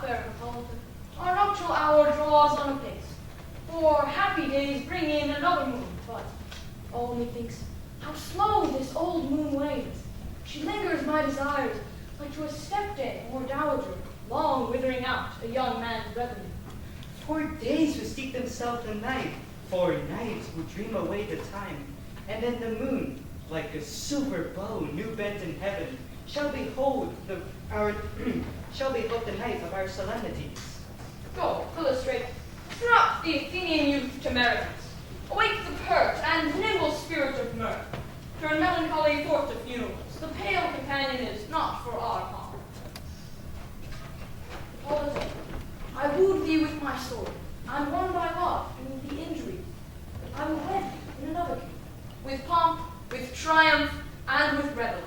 fair Hippolyta, our nuptial hour draws on apace. For happy days bring in another moon, but, oh, methinks, how slow this old moon wanes. She lingers my desires, like to a stepdame or dowager, long withering out a young man's revenue. For days who steep themselves in night, for nights who dream away the time, and then the moon, like a silver bow new bent in heaven, shall behold the night of our solemnities. Go, illustrate. Stir up the Athenian youth to merriment. Awake the pert and nimble spirit of mirth. Turn melancholy forth to funerals. The pale companion is not for our pomp. Hippolyta, I wooed thee with my sword, and won thy love through the injury. I will wed thee in another king, with pomp, with triumph, and with revelry.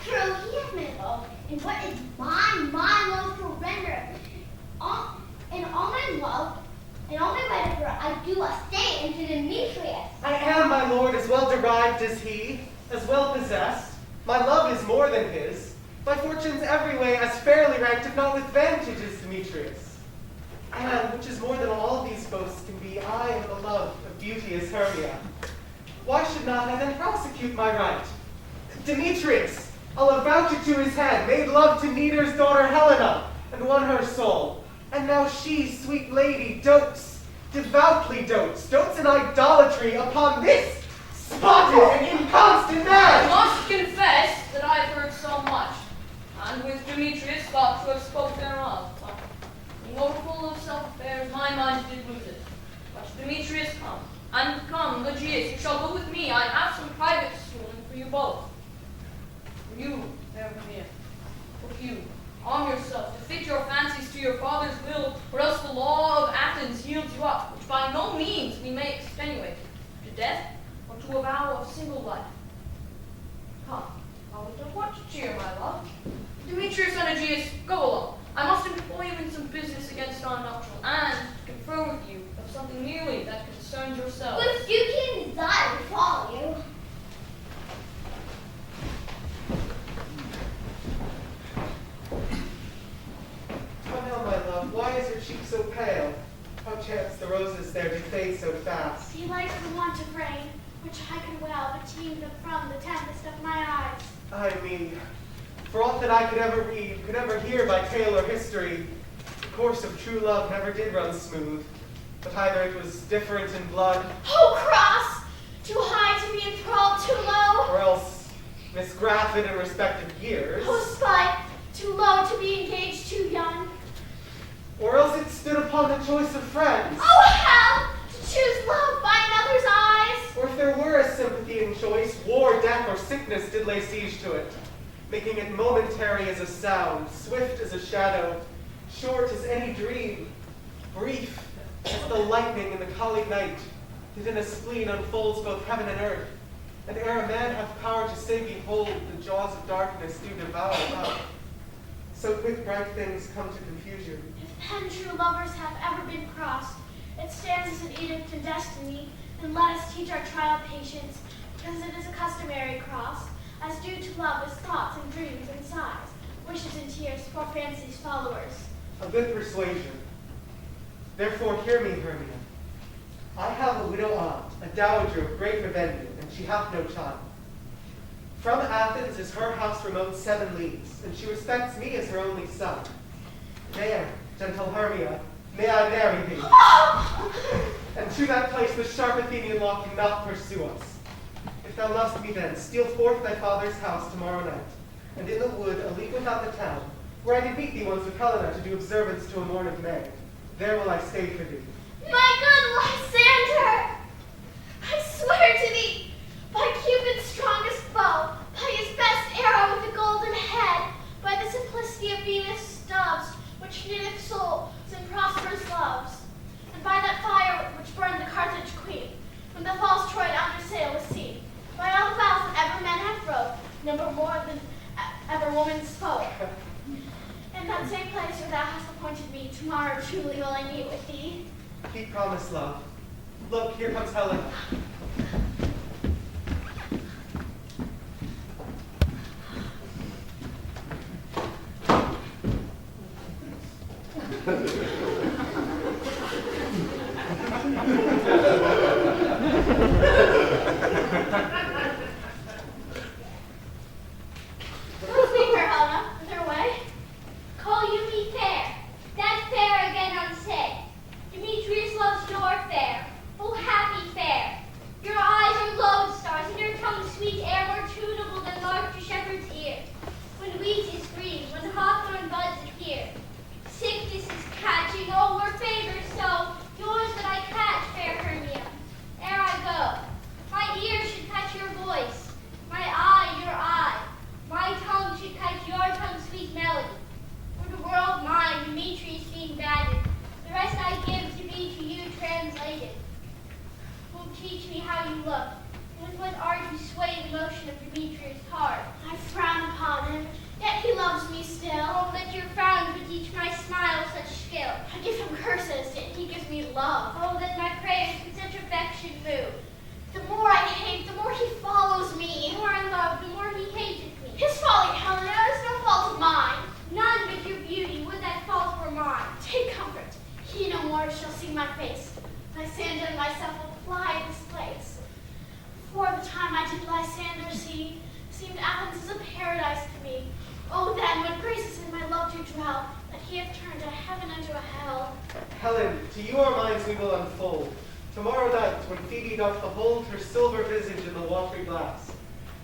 True, he hath made love, and what is mine, my love to render. In all my love, in all my whatever, I do a stay into Demetrius. I am, my lord, as well derived as he, as well possessed. My love is more than his. My fortunes every way as fairly ranked, if not with vantage, as Demetrius. And, which is more than all these boasts can be, I am the love of beauty as Hermia. Why should not I then prosecute my right? Demetrius, I'll avouch it to his head, made love to Nidar's daughter Helena, and won her soul. And now she, sweet lady, dotes, devoutly dotes in idolatry upon this spotted and inconstant man. I must confess that I have heard so much, and with Demetrius thought to have spoke thereof. But being overfull of self-affairs, my mind did lose it. But Demetrius come, and come, Legius, you shall go with me. I have some private schooling for you both. For you, fair Hermia, for you, arm yourself to fit your fancies to your father's will, or else the law of Athens yields you up, which by no means we may extenuate, to death or to a vow of single life. Come, always don't want to cheer, my love. Demetrius and Aegeus, go along. I must employ you in some business against our nuptial, and confer with you of something merely that concerns yourselves. With duty and desire to follow you. Oh now, my love, why is your cheek so pale? How chance the roses there do fade so fast? He likes the want of rain, which I could well redeem them from the tempest of my eyes. I mean, for aught that I could ever read, could ever hear by tale or history, the course of true love never did run smooth, but either it was different in blood, Oh, cross! Too high to be enthralled, too low. or else misgrafted in respective years, Oh, spite! Too low to be engaged, too young. or else it stood upon the choice of friends, Oh, hell! To choose love by another's eyes. or if there were a sympathy in choice, war, death, or sickness did lay siege to it, making it momentary as a sound, swift as a shadow, short as any dream, brief as the lightning in the collie night, that in a spleen unfolds both heaven and earth, and ere a man hath power to say, behold, the jaws of darkness do devour up. So quick bright things come to confusion. If then true lovers have ever been crossed, it stands as an edict in destiny, and let us teach our trial patience, because it is a customary cross, as due to love is thoughts and dreams and sighs, wishes and tears for fancy's followers. A good persuasion. Therefore hear me, Hermia. I have a widow aunt, a dowager of great revenue, and she hath no child. From Athens is her house remote 7 leagues, and she respects me as her only son. There, gentle Hermia, may I marry thee. And to that place the sharp Athenian law cannot pursue us. If thou lovest me then, steal forth thy father's house tomorrow night, and in the wood, a league without the town, where I did meet thee once with Helena to do observance to a morn of May. There will I stay for thee. My good Lysander, I swear to thee, by Cupid's strongest bow, by his best arrow with the golden head, by the simplicity of Venus' doves, which knitteth souls and prosperous loves, and by that fire which burned the Carthage queen, when the false Troy under sail was seen, by all the vows that ever man hath wrote, number more than ever woman spoke. In that same place where thou hast appointed me, tomorrow truly will I meet with thee. Keep promise, love. Look, here comes Helena. Speak her, Helena, with her way. Call you me fair, that fair again unsaid. Demetrius loves your fair, oh happy fair. Your eyes are lodestars, and your tongue sweet air more tunable than lark to shepherd's ear. When wheat is green, when hawthorn buds appear, sickness is catch he hath turned a heaven unto a hell. Helen, to you our minds we will unfold. Tomorrow night, when Phoebe doth behold her silver visage in the watery glass,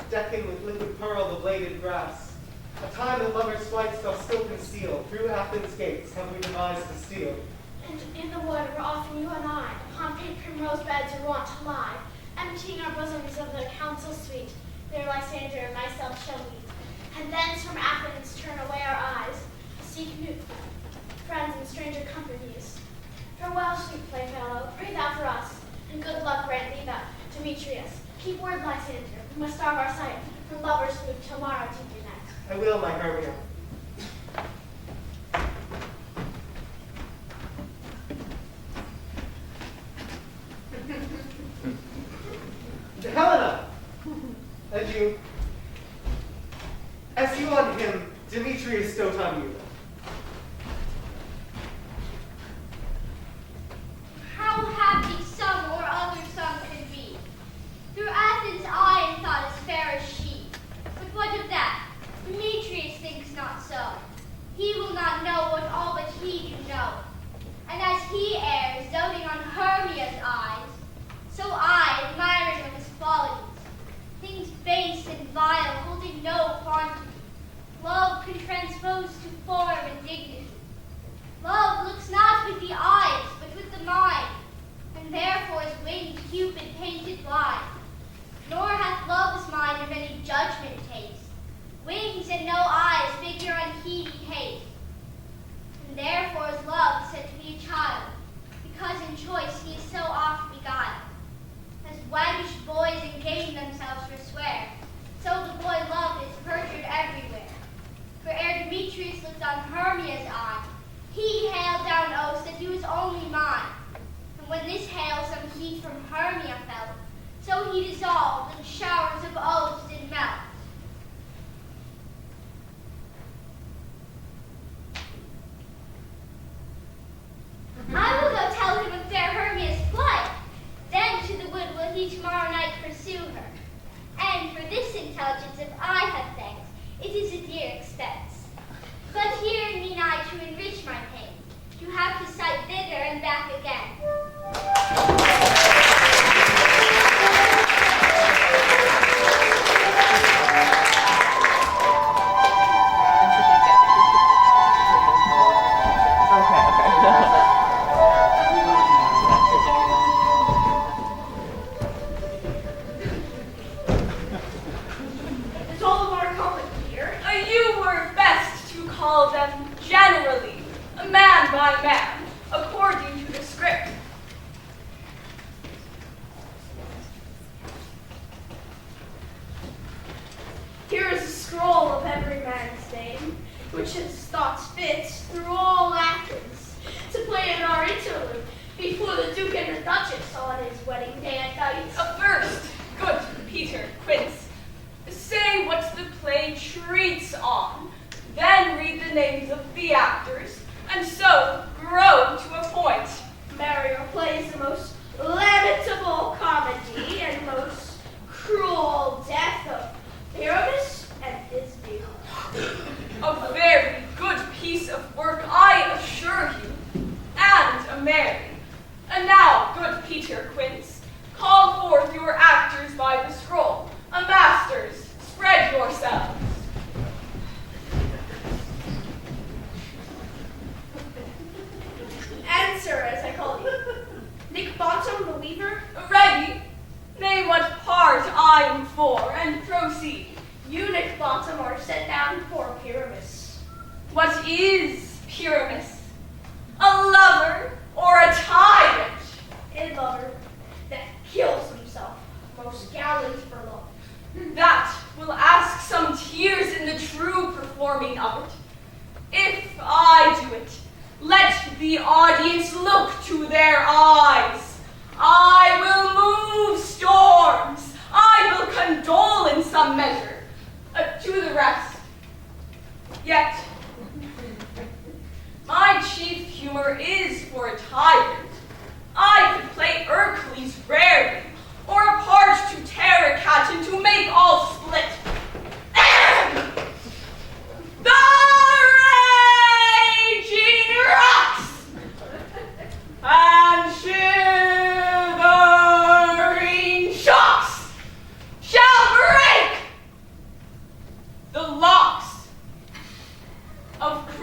decking with liquid pearl the bladed grass, a time that lovers' flights doth still conceal, through Athens' gates have we devised to steal. And in the wood where often you and I, upon pink primrose beds are wont to lie, emptying our bosoms of their counsel sweet, there Lysander and myself shall meet. And thence from Athens turn away our eyes, to seek new friends and stranger companies. Farewell, sweet playfellow, pray thou for us, and good luck grant thee thou, Demetrius. Keep word, Lysander, we must starve our sight, from lovers move tomorrow to unite. I will, my Hermia. Helena! And you, as you on him, Demetrius dote on you. How happy some or other some could be. Through Athens I am thought as fair as she. But what of that? Demetrius thinks not so. He will not know what all but he do know. And as he errs, doting on Hermia's eyes, so I, admiring of his qualities, things base and vile, holding no quantity, love can transpose to form and dignity. Love looks not with the eyes, but with the mind, and therefore is winged Cupid painted blind. Nor hath love's mind of any judgment taste, wings and no eyes figure unheeding haste. And therefore is love said to be a child, because in choice he is so oft beguiled. As waggish boys engage themselves for swear, so the boy love is perjured everywhere. For ere Demetrius looked on Hermia's eye, he hailed down oaths that he was only mine. And when this hail some heat from Hermia felt, so he dissolved, and showers of oaths did melt. I will go tell him of fair Hermia's flight. Then to the wood will he tomorrow night pursue her. And for this intelligence, if I have thanks, it is a dear expense. But here mean I to enrich my pain, to have to sight thither and back again. It's all of our common here. You were best to call them generally, man by man, according to the script. Here is a scroll of every man's name, which has thought fit through all Athens to play in our interlude before the Duke and the Duchess on his wedding day at night. First, good Peter Quince, say what the play treats on, then read the names of the actors, and so grow to a point. Marrier plays the most lamentable comedy and most cruel death of Pyramus and Thisbe. A very good piece of work, I assure you, and a merry. And now, good Peter Quince, call forth your actors by the scroll. Masters, spread yourselves. Answer, as I call you. Nick Bottom, the weaver. Ready? Name what part I'm for, and proceed. You, Nick Bottom, are set down for Pyramus. What is Pyramus? A lover or a tyrant? A lover that kills himself, most gallant for love. That will ask some tears in the true performing of it. If I do it, let the audience look to their eyes. I will move storms. I will condole in some measure. To the rest. Yet, my chief humor is for a tyrant. I could play Hercules rarely, or a part to tear a cat and to make all split. The raging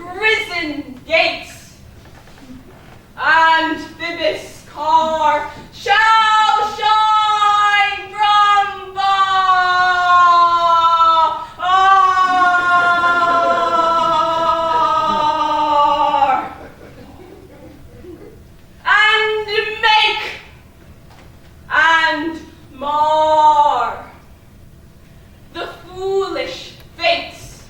prison gates. And this car shall shine from far, and make and mar the foolish fates.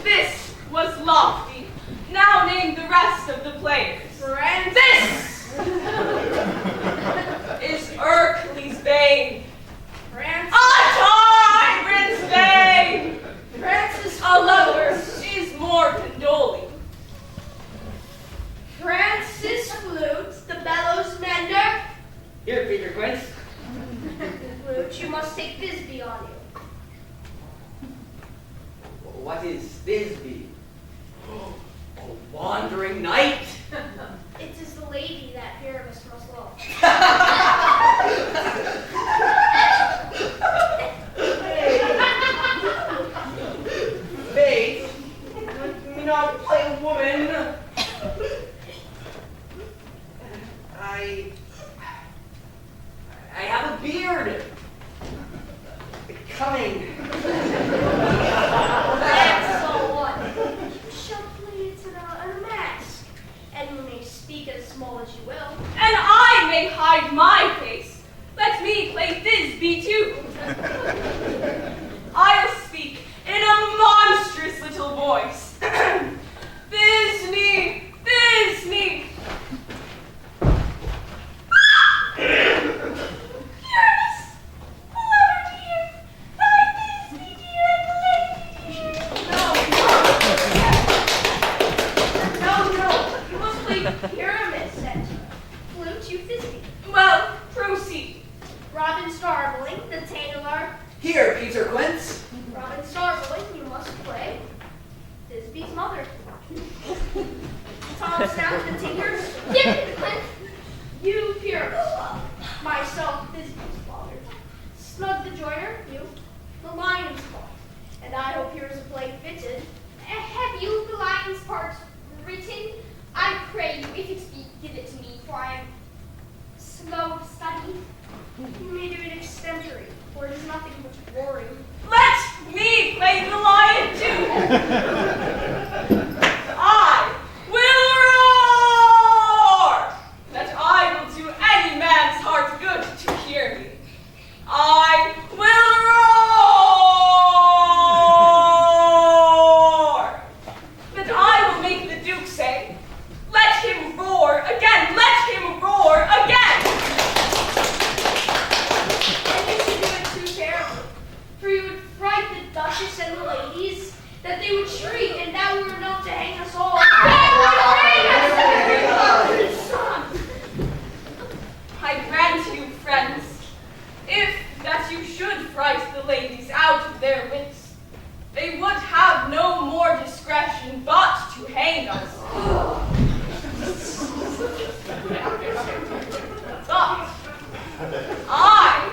This was lofty. Now name the rest of the players. This is Ercles' Bane. A tyrant's bane. Francis A lover is more condoling. Francis Flute, the bellows mender. Here, Peter Quince. Flute, you must take Thisbe on you. What is Thisbe? A wandering knight? It is the lady that Pyramus must love. Faith, let me not play woman. I have a beard. Coming. And so what? You shall play it in a mask, and you may speak as small as you will. And I may hide my face. Let me play Thisbe too. I'll speak in a monstrous little voice. Thisbe, Thisbe. Pyramus, a lover dear, thy Thisbe dear and the lady dear. No, you must play Pyramus and Flute, you Thisbe. Well, proceed. Robin Starveling, the Tailor. Here, Peter Quince. Robin Starveling, you must play Thisbe's mother. Tom Snout, the Tinker. You Pyramus. Myself, Thisbe's father. Snug the Joiner, you, the Lion's part. And I hope yours a play fitted. Have you the lion's part written? I pray you, if it be, give it to me, for I am slow of study. You may do it extempore, for it is nothing but boring. Let me play the lion too. I will roar, that I will do any man's heart good to hear me. I will roar, that I will make the Duke say, let him roar again, let him roar again. And you should do it too terribly, for you would fright the Duchess and the ladies, that they would shriek, and now we were known to hang us all. I grant you, friends, if that you should fright the ladies out of their wits, they would have no more discretion but to hang us. But I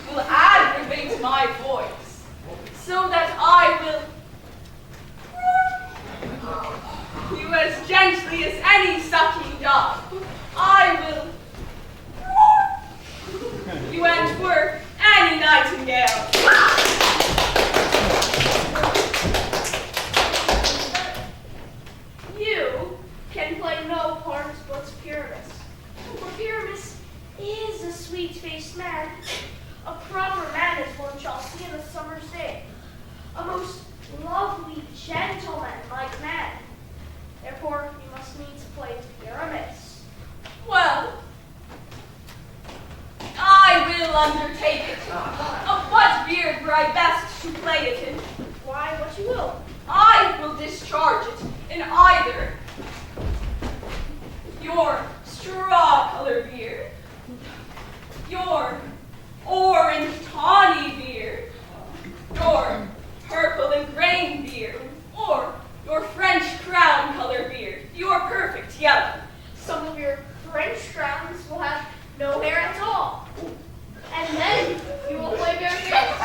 will aggravate my voice, so that I will you as gently as any sucking dog. I will you Antwerp any nightingale. You can play no part but Pyramus. For Pyramus is a sweet-faced man. A proper man as one shall see in a summer's day. A most lovely, gentleman-like man. Therefore, you must needs play Pyramus. Well, I will undertake it. Of what beard were I best to play it in? Why, what you will. I will discharge it in either your straw-colored beard, your orange tawny beard, your purple and grain beard, or your French crown-colored beard, your perfect yellow. Some of your French crowns will have no hair at all. And then you will play barefoot.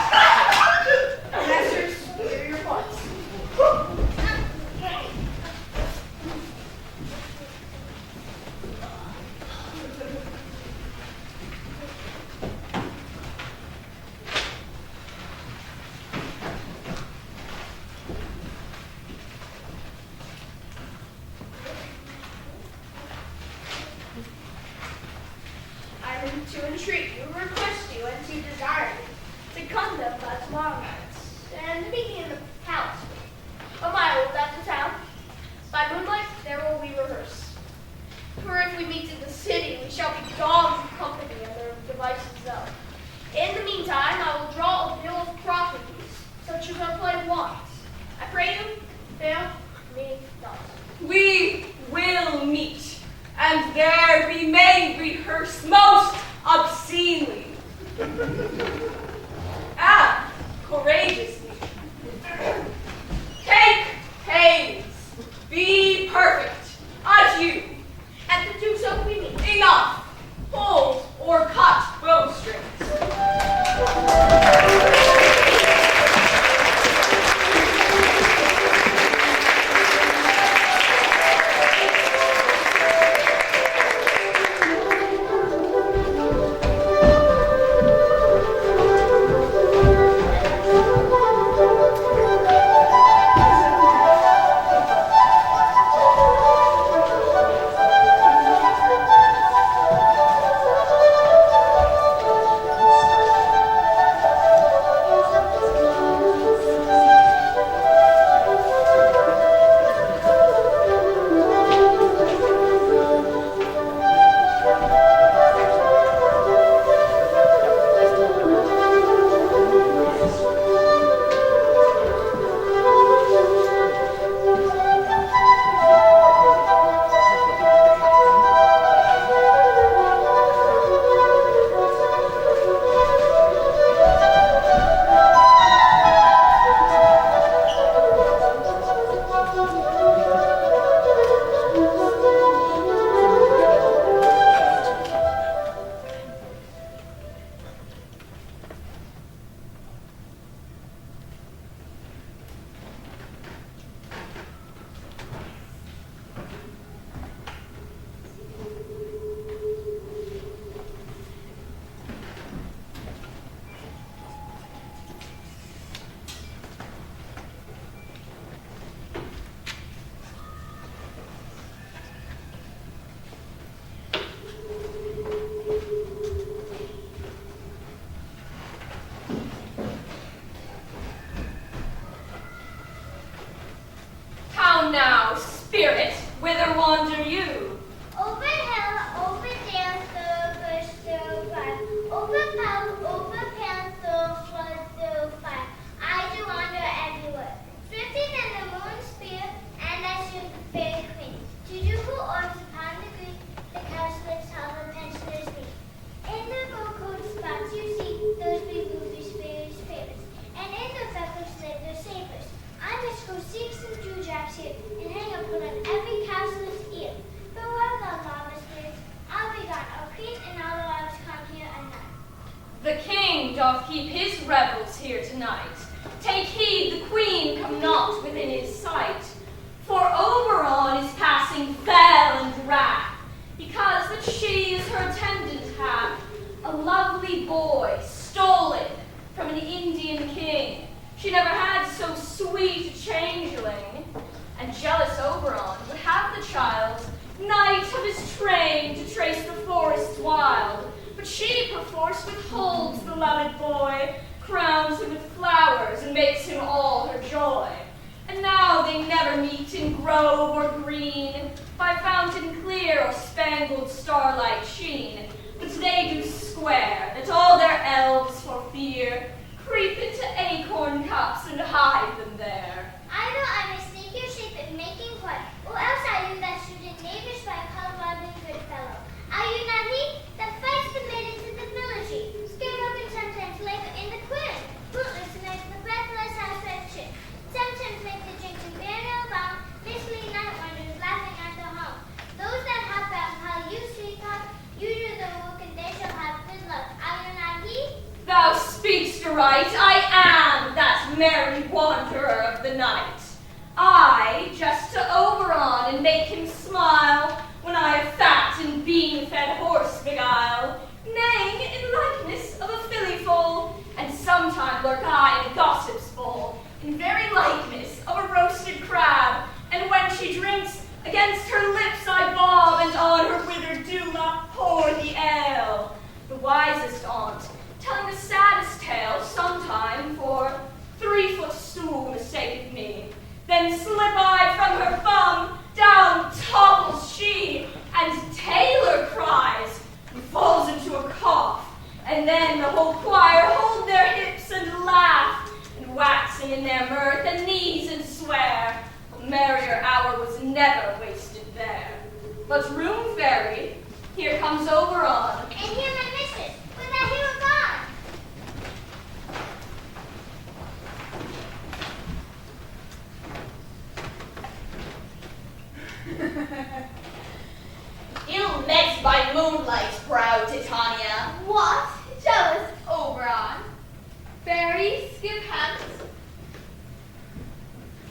whither wander you? Over hill, over dale, through bush, through briar, over pump, over pail, through flood, through fire. I do wander everywhere, drifting in the moon's spear, and I shoot the fairy queen. To do who orbs upon the green, the couch lifts all the pensioners meet. In the gold spots you see, those be movies, fairies' favorites, and in the freckles live their savers. I must go seek some dewdrops here, and hang a put on every cowslip's ear. Farewell, thou lawless birds, I'll be gone, O queen, and all the lives come here anon. The king doth keep his revels here tonight. Take heed the queen come not within his sight. For Oberon is passing fell and wrath, because that she is her attendant hath, a lovely boy stolen from an Indian king. She never had so sweet a changeling, and jealous Oberon would have the child knight of his train to trace the forests wild. But she perforce withholds the loved boy, crowns him with flowers, and makes him all her joy. And now they never meet in grove or green, by fountain clear or spangled starlight sheen, but they do square, that all their elves for fear creep into acorn cups and hide them there. I know I mistake your shape in making coy, or else are you that should in neighbors by a color-loving good fellow? Are you not he that fights the maidens in the military, scared open sometimes like in the query, bootless and like the breathless house chin, sometimes make the drink to bear no bound, mislead night wonders, laughing at the home. Those that have found how you sweetheart, you do the work and they shall have good luck. Are you not he? Thou speak'st aright, I am that merry wanderer of the night. I jest to Oberon and make him smile, when I a fat and bean-fed horse beguile, neighing in likeness of a filly foal, and sometime lurk I in a gossip's bowl, in very likeness of a roasted crab, and when she drinks, against her lips I bob, and on her withered dewlap pour the ale. The wisest aunt, telling the saddest tale, sometime for 3-foot stool mistaketh me. Then slip I from her thumb, down topples she, and Taylor cries, and falls into a cough, and then the whole choir hold their hips and laugh, and waxing in their mirth, and knees and swear, a merrier hour was never wasted there. But room fairy, here comes Oberon. And here my mistress, would that he were gone. Ill met by moonlight, proud Titania. What? Jealous Oberon? Fairy, skip hence.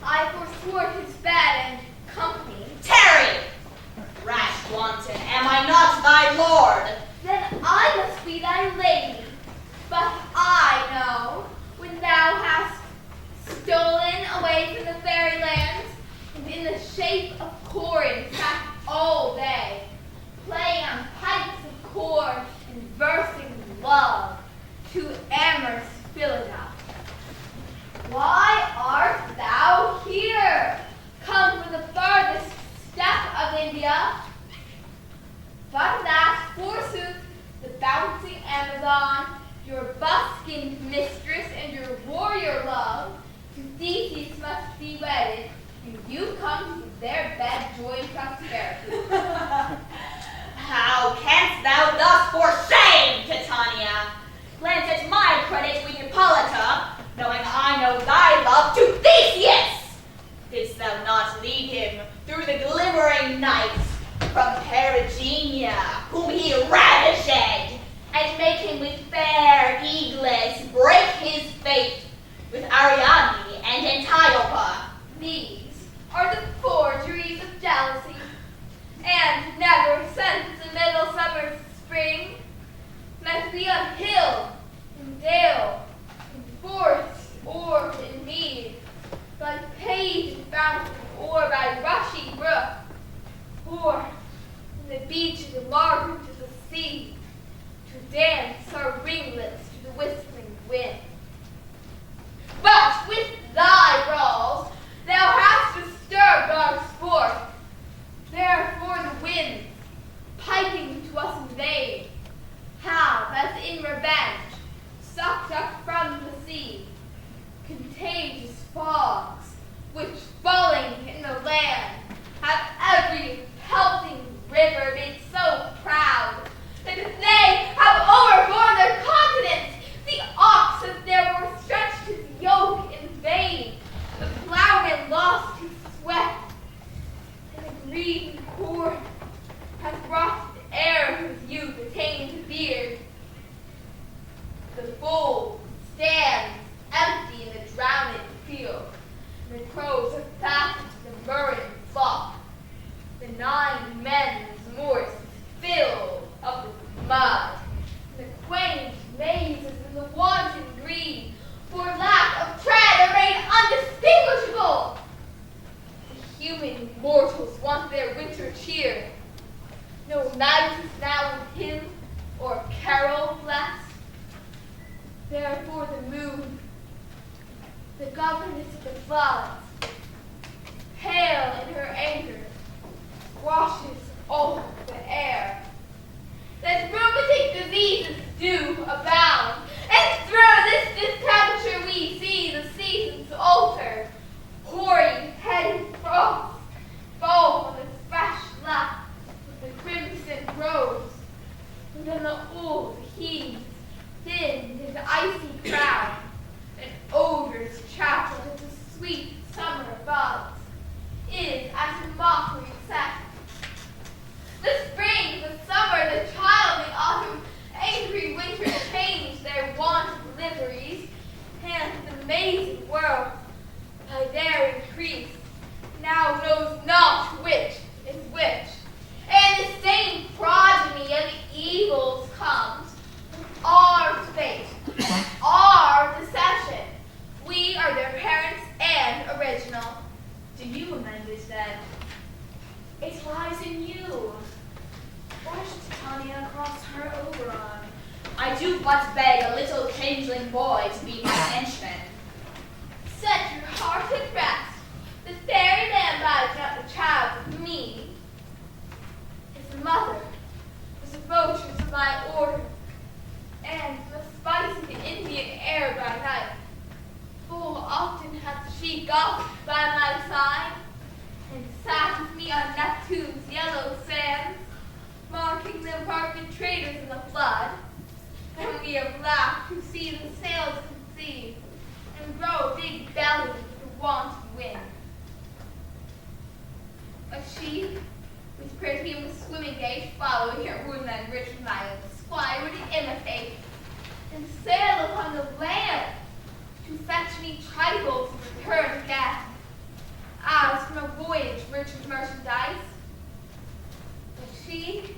I forswore his bed and company. Tarry! Rash wanton, am I not thy lord? Then I must be thy lady. But I know, when thou hast stolen away from the fairylands, and in the shape of Corin sat all day, playing on pipes of corn and versing love to amorous Philida. Why art thou here, come from the farthest steppe of India? But that, forsooth, the bouncing Amazon, your buskined mistress and your warrior love, to Theseus must be wedded, and you come to their bed joy and prosperity. How canst thou thus for shame, Titania? Glance at my credit with Hippolyta, knowing I know thy love to Theseus! Didst thou not lead him through the glimmering night from Perigenia, whom he ravished, and make him with fair eaglets break his fate with Ariadne and Antiope? These are the forgeries of jealousy, and never since the middle summer spring met we on hill and dale, and forest, orb, and mead, by page and fountain, or by rushing brook, or on the beaches and margins of the sea, to dance our ringlets to the whistling wind. But with thy brawls thou hast disturbed our sport. The crows are fastened to the murrain flock. The 9 men's moors filled up with mud. The quaint mazes in the wanton green, for lack of tread, are made undistinguishable. The human mortals want their winter cheer. No night is now with hymn or carol blessed. Therefore the moon, the governess of the floods, pale in her anger, washes all the air. That rheumatic diseases do abound, and through this distemperature we see the seasons alter. Hoary-headed frosts fall on the fresh lap with the crimson rose, and then the old heaves thinned into icy crown, and odors chapel into sweet summer buds, is as a mockery set. The spring, the summer, the childly autumn, angry winter change their wonted liveries, and the amazing world, by their increase, now knows not which is which. And the same progeny of evils comes from our fate, our deception. We are their parents and original. Do you amend it then? It lies in you. Why should Titania cross her Oberon? I do but beg a little changeling boy to be my henchman. Set your heart at rest. The fairyland lies not the child with me. His mother was a votress of my order, and the spice of the Indian air by night. Full often hath she gossiped by my side, and sat with me on Neptune's yellow sands, marking the embarked traders in the flood. And we have laughed to see the sails conceive, and grow big bellied with the wanton wind. But she, with pretty and with swimming gait, following her woodland rich with my own squire to imitate, and sail upon the land to fetch me trifles and return again, as from a voyage rich with merchandise. But she,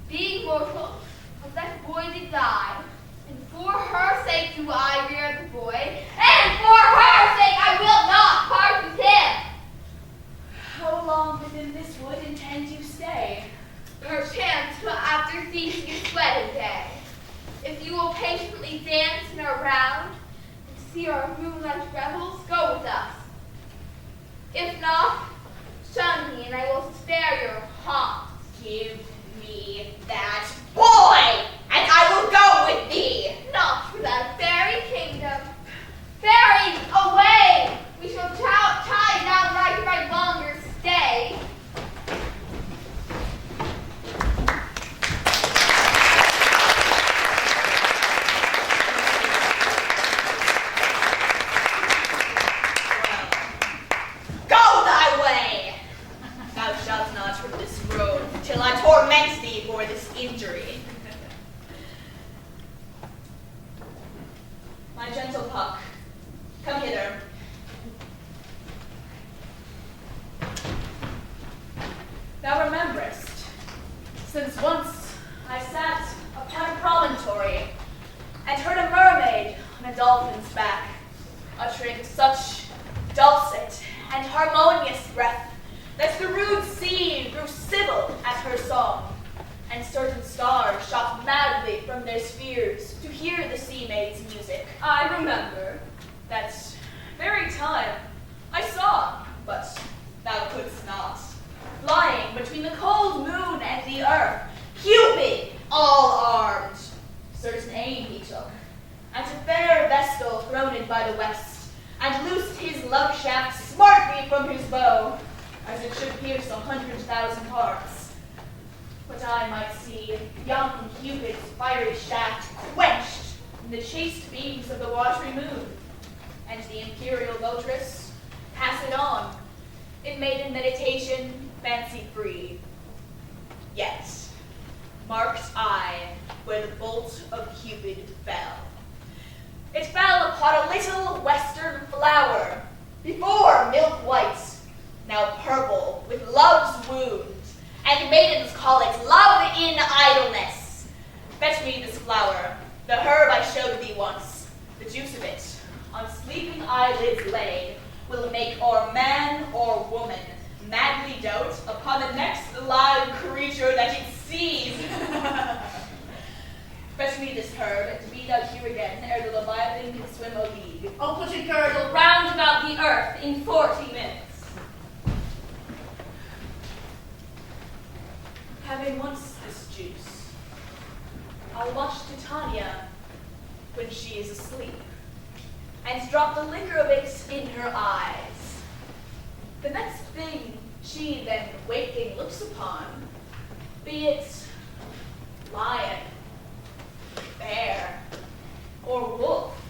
being mortal, of that boy did die, and for her sake do I rear the boy, and for her sake I will not part with him. How long within this wood intend you stay? Perchance till after ceasing his wedding day. If you will patiently dance in our round, and see our moonlight revels, go with us. If not, shun me, and I will spare your haunts. Give me that boy, and I will go with thee. Not for that fairy kingdom. Fairies, away! We shall tie down right if I longer stay. Go thy way. Thou shalt not from this road till I torment thee for this injury. My gentle Puck, come hither. Thou rememberest, since once I sat upon a promontory and heard a mermaid on a dolphin's back, uttering such dulcet and harmonious breath that the rude sea grew civil at her song, and certain stars shot madly from their spheres to hear the sea maid's music. I remember that very time I saw, but thou couldst not, lying between the cold moon and the earth, Cupid, all armed. Certain aim he took, at a fair vestal throned by the west, and loosed his love shaft smartly from his bow, as it should pierce 100,000 hearts. But I might see young Cupid's fiery shaft quenched in the chaste beams of the watery moon, and the imperial votress pass it on, in maiden meditation, fancy-free. Yet marked I where the bolt of Cupid fell. It fell upon a little western flower, before eyelids laid, will make or man or woman madly dote upon the next live creature that it sees. Fetch me this herb, and be thou here again, ere the Leviathan can swim a league. I'll put a girdle round about the earth in 40 minutes. Having once this juice, I'll watch Titania when she is asleep, and drop the liquor of it in her eyes. The next thing she then waking looks upon, be it lion, bear, or wolf,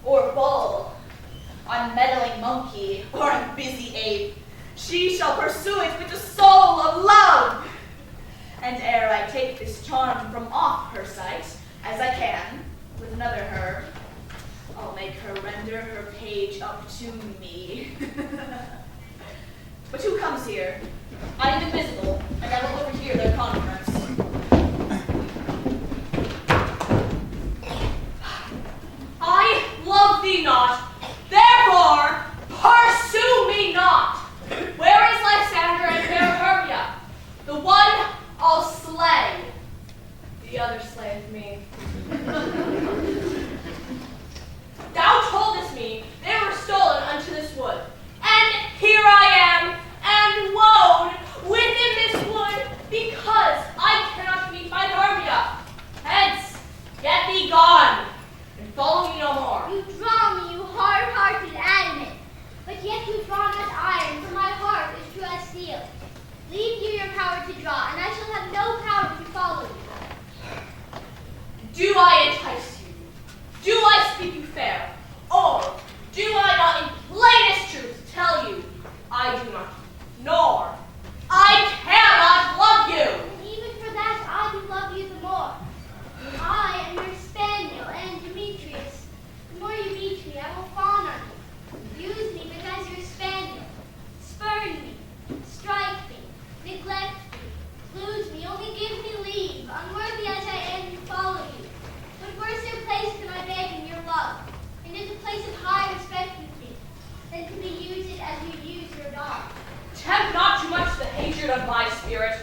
or bull, unmeddling monkey, or a busy ape, she shall pursue it with the soul of love. And ere I take this charm from off her sight, as I can, with another herb, I'll make her render her page up to me. But who comes here? I am invisible, and I will overhear their conference. I love thee not, therefore pursue me not. Where is Lysander and fair Hermia? The one I'll slay, the other slayeth me. Thou toldest me they were stolen unto this wood, and here I am, and woed within this wood, because I cannot meet my Hermia. Hence, get thee gone, and follow me no more. You draw me, you hard-hearted animate, but yet you draw not iron, for my heart is true as steel. Leave you your power to draw, and I shall have no power to follow you. Do I entice you? Do I speak you fair? Or do I not in plainest truth tell you I do not, nor I cannot love you? And even for that, I do love you the more. I am your spaniel, and Demetrius, the more you meet me, I will fawn on you. Use me but as your spaniel. Spurn me, strike me, neglect me, lose me, only give me leave, unworthy as I am to follow you. What worser place can I beg in your love, and is a place of high respect with me, than to be used it as you use your dog? Tempt not too much the hatred of my spirit,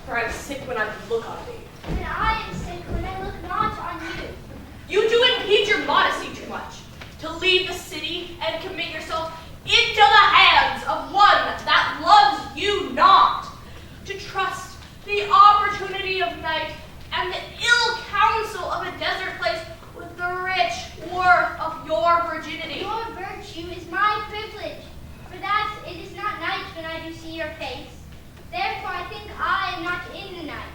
for I am sick when I look on thee. And I am sick when I look not on you. You do impede your modesty too much, to leave the city and commit yourself into the hands of one that loves you not, to trust the opportunity of night and the ill counsel of a desert place with the rich worth of your virginity. Your virtue is my privilege, for that it is not night when I do see your face. Therefore I think I am not in the night,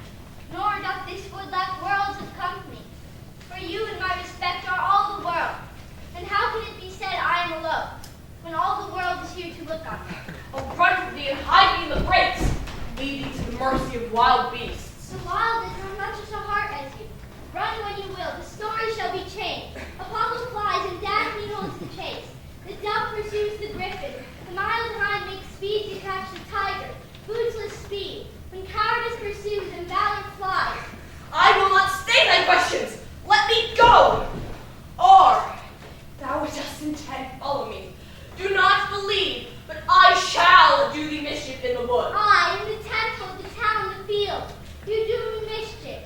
nor doth this wood lack worlds of company. For you and my respect are all the world, and how can it be said I am alone, when all the world is here to look on me? I'll run from thee and hide thee in the brakes, leave thee to the mercy of wild beasts. So wild is not much as a heart as you. Run when you will, the story shall be changed. Apollo flies and Daphne holds the chase. The dove pursues the griffin. The mild hind makes speed to catch the tiger. Bootless speed. When cowardice pursues and valor flies. I will not stay thy questions. Let me go. Or, thou dost intend follow me. Do not believe, but I shall do thee mischief in the wood. I am the temple, the town, the field. You do me mischief.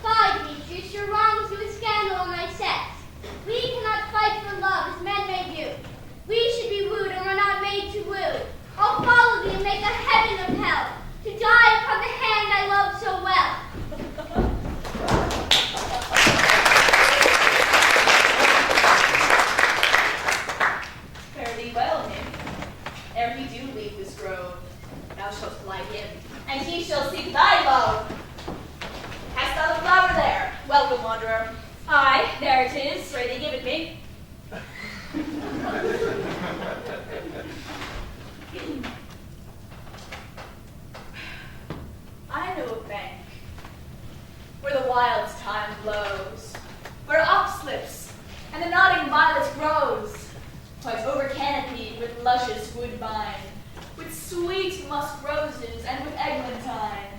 Fie, Demetrius, your wrongs do a scandal on my sex. We cannot fight for love as men may do. We should be wooed and we're not made to woo. I'll follow thee and make a heaven of hell, to die upon the hand I love so well. Fare thee well, nymph. Ere he do leave this grove, thou shalt fly him, and he shall seek thy love. Hast thou the flower there? Welcome, wanderer. Aye, there it is. Pray thee give it me. I know a bank where the wild thyme blows, where ox slips and the nodding violet grows, quite over canopied with luscious woodbine, with sweet musk roses and with eglantine.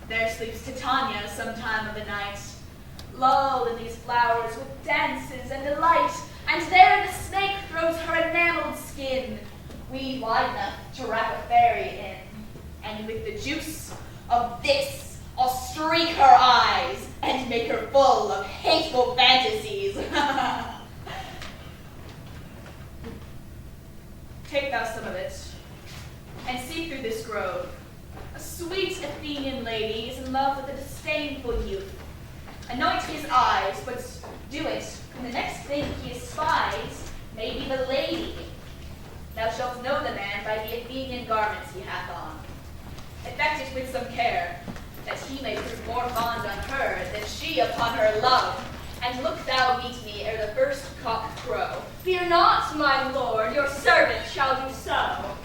There sleeps Titania some time of the night, lulled in these flowers with dances and delight, and there the snake throws her a weed wide enough to wrap a fairy in. And with the juice of this, I'll streak her eyes and make her full of hateful fantasies. Take thou some of it, and see through this grove. A sweet Athenian lady is in love with a disdainful youth. Anoint his eyes, but do it, and the next thing he espies may be the lady. Thou shalt know the man by the Athenian garments he hath on. Effect it with some care, that he may prove more fond on her than she upon her love. And look thou meet me ere the first cock crow. Fear not, my lord, your servant shall do so.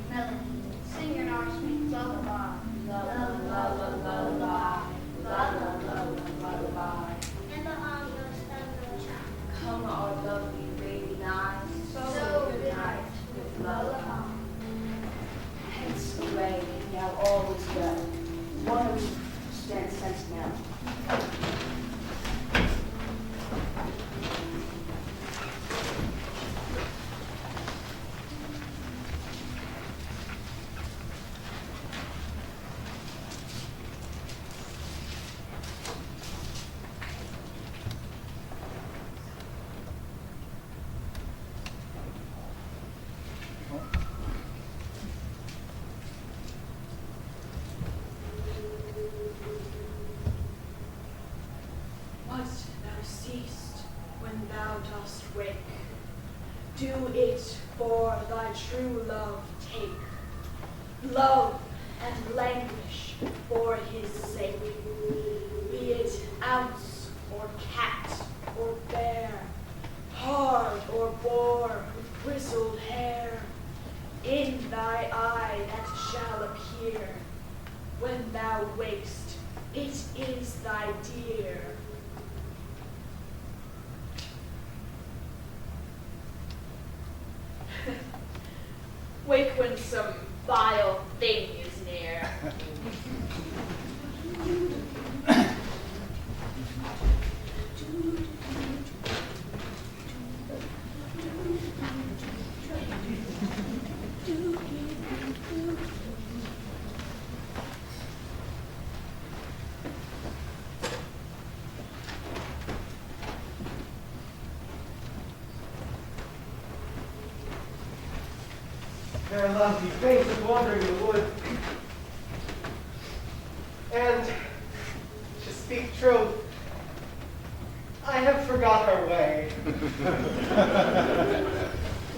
Melody. lullaby. Hence away, now all is well. One of you stands sentinel. What thou seest when thou dost wake, do it for thy true love take. Love and languish for his sake, be it ounce or cat or bear, hard or boar with grizzled hair. In thy eye that shall appear, when thou wakest, it is thy dear. Wake when some vile thing is near. Fair love, he faints with wandering in the wood. And, to speak truth, I have forgot our way.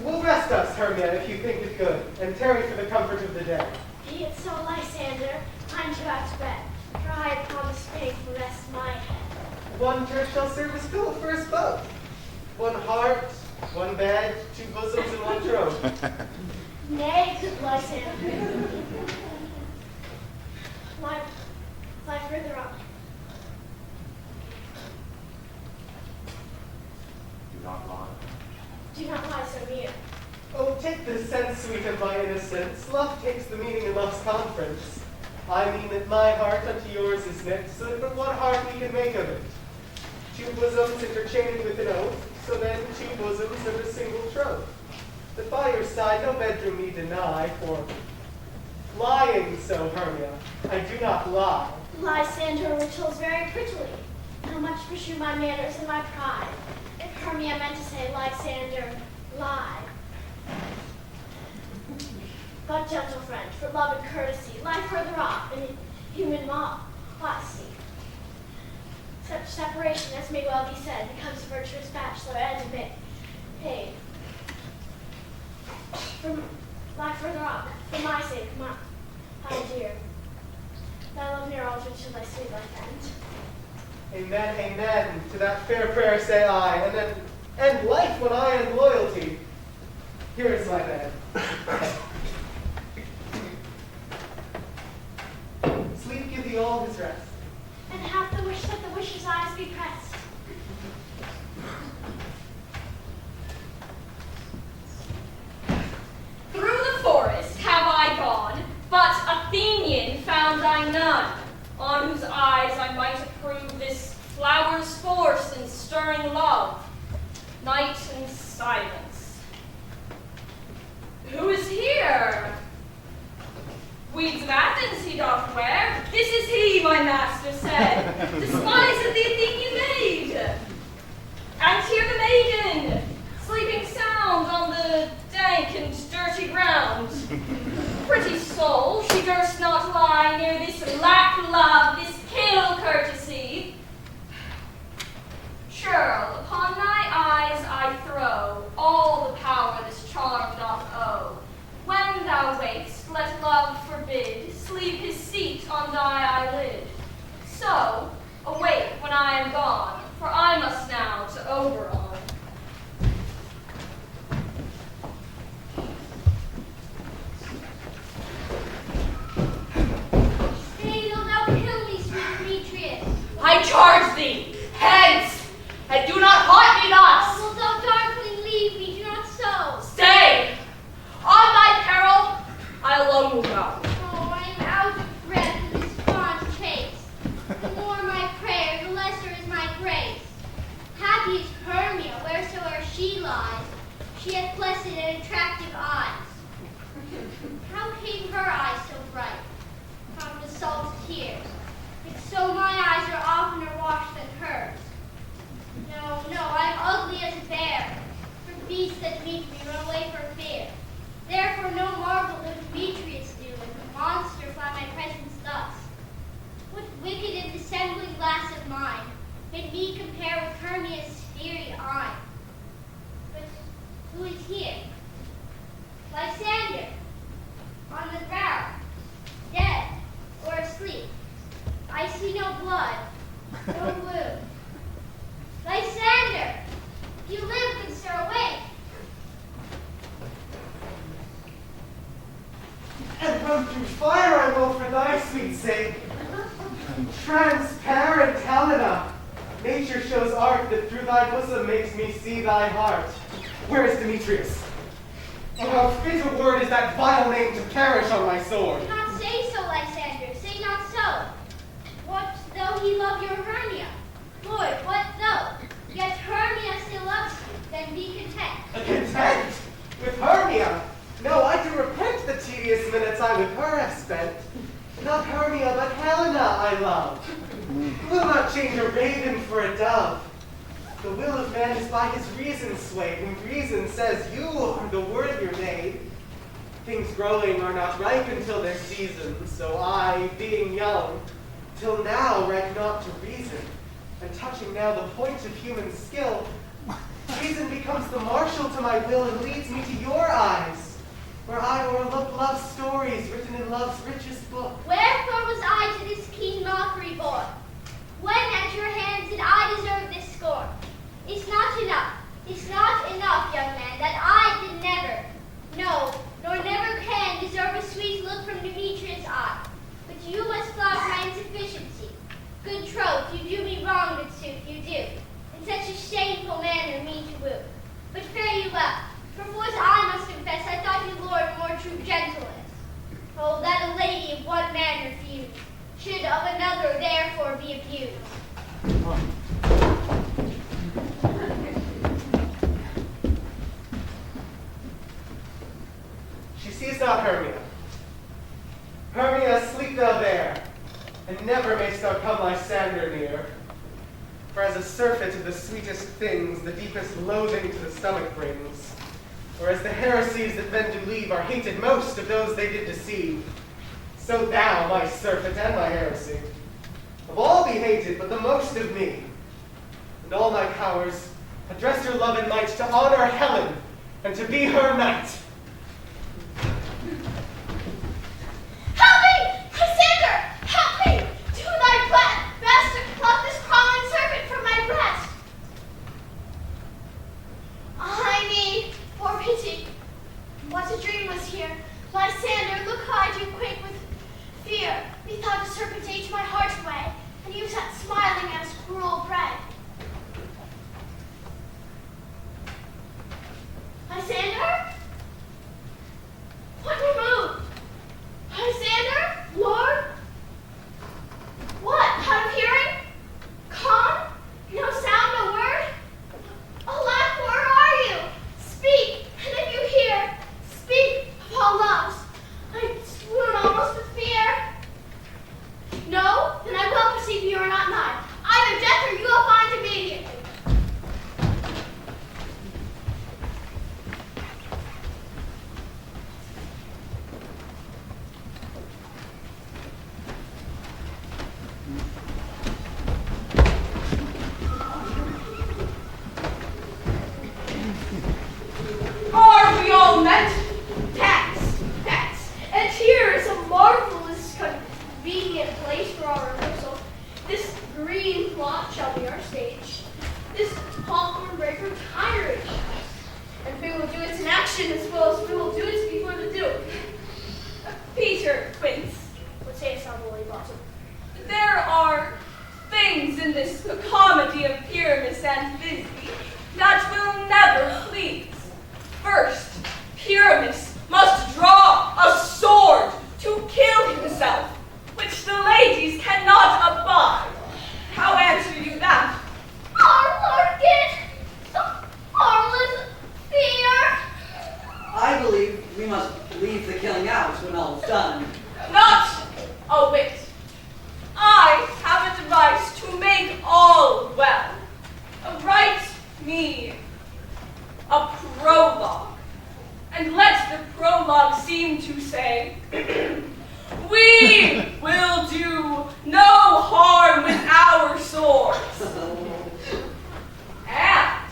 We'll rest us, Hermia, if you think it good, and tarry for the comfort of the day. Be it so, Lysander. I'm to out to bed, for I had promised Peg to rest my head. One church shall serve as pillow for us both. One heart, one bed, two bosoms, and one trove. Nay, good Lysander. Lie further up. Do not lie. Do not lie so near. Oh, take the sense, sweet of my innocence. Love takes the meaning in love's conference. I mean that my heart unto yours is knit, so that but one heart we can make of it. Two bosoms interchained with an oath, so then two bosoms of a single troth. That by your side no bedroom me deny, for lying so, Hermia, I do not lie. Lysander rituals very prettily. How much pursue my manners and my pride. If Hermia meant to say Lysander, lie. But, gentle friend, for love and courtesy, lie further off in human modesty. Such separation, as may well be said, becomes a virtuous bachelor and a maid. Lie further off, for my sake, my dear. Thy love near altar till thy sweet life end. Amen, amen. To that fair prayer say I, and then end life when I end loyalty. Here is my bed. Sleep give thee all his rest. And hath the wish that the wisher's eyes be pressed. Through the forest have I gone, but Athenian found I none, on whose eyes I might approve this flower's force and stirring love, night and silence. Who is here? Weeds of Athens he doth wear. This is he, my master said, despiseth the Athenian maid. And here the maiden, sleeping sound on the dank and dirty ground. Pretty soul, she durst not lie near this lack love, this kill courtesy. Churl, upon thy eyes I throw all the power this charm doth owe. When thou wakest, let love forbid sleep his seat on thy eyelid. So, awake when I am gone. no marvel that Demetrius knew, and the monster find my presence thus. What wicked and dissembling glass of mine made me compare with Hermia's fiery eye? But who is here? Lysander, on the ground, dead or asleep. I see no blood, no wound. Lysander, you live, good sir, awake. And run through fire I will for thy sweet sake. Transparent Helena, nature shows art that through thy bosom makes me see thy heart. Where is Demetrius? Oh, how fit a word is that vile name to perish on my sword. Do not say so, Lysander, say not so. What though he love your Hermia? Lord, what though? Yet Hermia still loves you, then be content. Content? With Hermia? No, I do repent the tedious minutes I with her have spent. Not Hermia, but Helena I love. Will not change a raven for a dove. The will of man is by his reason swayed, and reason says you are the worthier maid. Things growing are not ripe until their season, so I, being young, till now read not to reason, and touching now the point of human skill, reason becomes the marshal to my will and leads me to your eyes, where I o'erlook love's stories written in love's richest book. Wherefore was I to this keen mockery born? When at your hands did I deserve this scorn? It's not enough, young man, that I did never, no, nor never can deserve a sweet look from Demetrius' eye. But you must flout my insufficiency. Good troth, you do me wrong, good sooth, you do. In such a shameful manner me to woo. But fare you well. Perforce I must confess, I thought you Lord more true gentleness. Oh, that a lady of one man refused, should of another therefore be abused. She sees not Hermia. Hermia, sleep thou there, and never mayst thou come Lysander near. For as a surfeit of the sweetest things, the deepest loathing to the stomach brings. Or as the heresies that men do leave are hated most of those they did deceive, so thou, my surfeit and my heresy, of all be hated, but the most of me. And all my powers address your love and might to honor Helen, and to be her knight. Help me! Lysander! Help me! Do thy best to pluck this crawling serpent from my breast. I need for pity. What a dream was here. Lysander, look how I do quake with fear. Methought a serpent ate my heart away, and you sat smiling at his cruel prey. Lysander? What removed? Lysander? Lord? What? Out of hearing? Calm? No sound, no word? Alack, where are you? Speak, and if you hear, speak of all loves. I swoon almost with fear. No? Then I well perceive you are not mine. Either death or you will find immediately. Are we all meant? That's. And here is a marvelous convenient place for our rehearsal. This green plot shall be our stage. This popcorn breaker tirade. And we will do it in action as well as we will do it before the Duke. Peter Quince, what sayest thou, Lily Bottom? There are things in this comedy of Pyramus and Thisbe that will never please. First, Pyramus must draw a sword to kill himself, which the ladies cannot abide. How answer you that? Our Lord get the marvelous fear. I believe we must leave the killing out when all's done. Not a whit. I have a device to make all well. Write me a prologue. and let the prologue seem to say, we will do no harm with our swords. And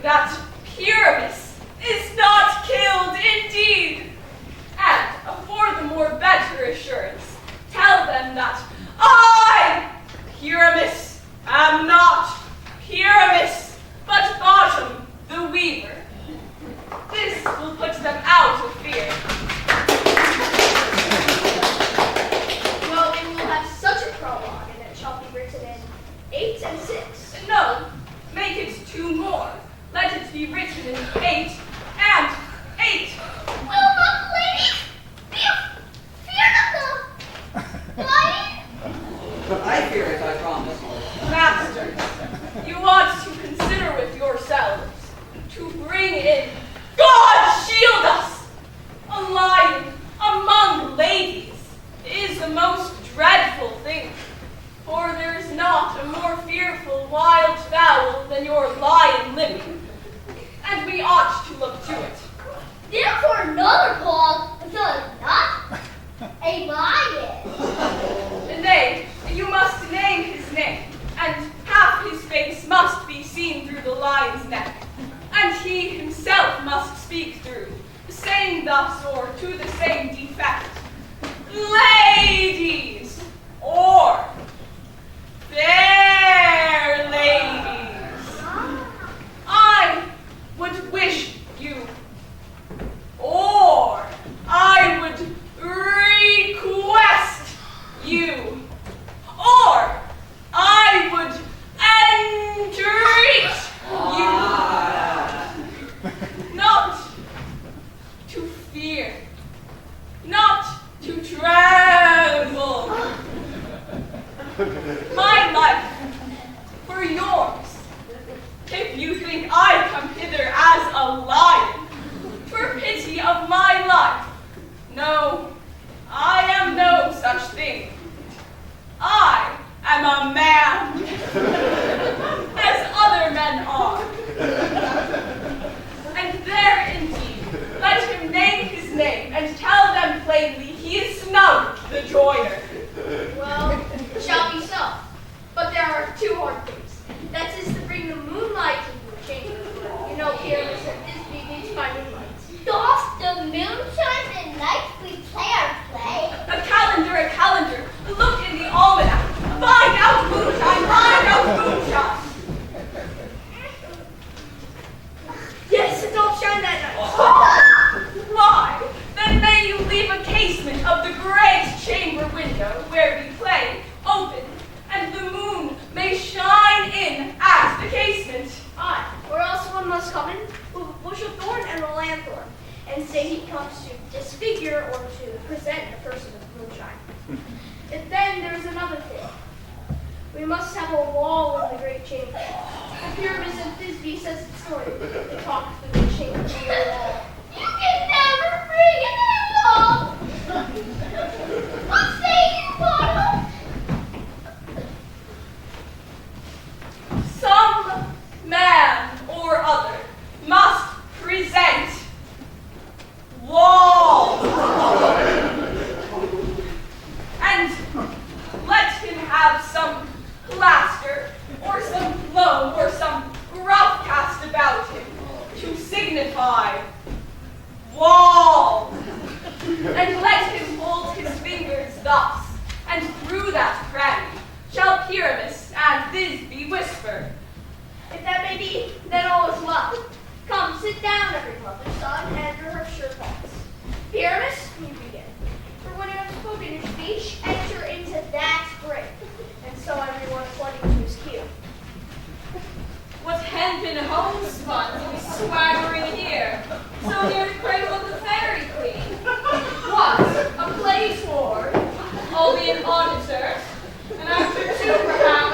that Pyramus is not killed indeed. And for the more better assurance, tell them that I, Pyramus, am not Pyramus, but Bottom the Weaver. This will put them out of fear. Well, we will have such a prologue, and it shall be written in 8 and 6. No, make it 2 more. Let it be written in 8 and 8. Will not the ladies be feared of the lion? I fear it, I promise. Masters, you ought to consider with yourselves to bring in, God shield us! A lion among ladies is a most dreadful thing, for there is not a more fearful wild fowl than your lion living, and we ought to look to it. Therefore, another called, though not a lion. Nay, you must name his name, and half his face must be seen through the lion's neck, and he himself must speak through, saying thus or to the same defect, ladies, or fair ladies, I would wish you, or I would request you, or I would entreat you, not to fear, not to tremble. My life for yours. If you think I come hither as a lion, for pity of my life, no, I am no such thing. I am a man, as other men are. And there indeed, let him name his name and tell them plainly he is Snug the Joiner. Well, it shall be so. But there are 2 hard things. That is to bring the moonlight into the chamber. You know, Pyramus and Thisbe meet by moonlight. Doth the moon shine and night we play our play? A calendar, look in the almanac. Find out moonshine, find out moonshine. Yes, it don't shine that night. Why? Then may you leave a casement of the great chamber window where we play open, and the moon may shine in at the casement. Aye, or else one must come in with a bush of thorn and a lanthorn, and say he comes to disfigure or to present a person with moonshine. And then there's another thing. We must have a wall in the great chamber. The Pyramus and Thisbe says the story. They talk through the chamber to the wall. You can never bring in a wall. What say you, Bottom? Some man or other must present wall. And let him have some plaster or some loam or some rough cast about him to signify wall. And let him hold his fingers thus, and through that cranny shall Pyramus and Thisbe whisper. If that may be, then all is well. Come, sit down, every mother's son, and rehearse your thoughts. Pyramus, you begin. For when you have spoken your speech, enter into that break. And so everyone according to his cue. What hempen homespun we swaggering here, so near the cradle of the fairy queen? What, a play toward, albeit auditor, and after 2 perhaps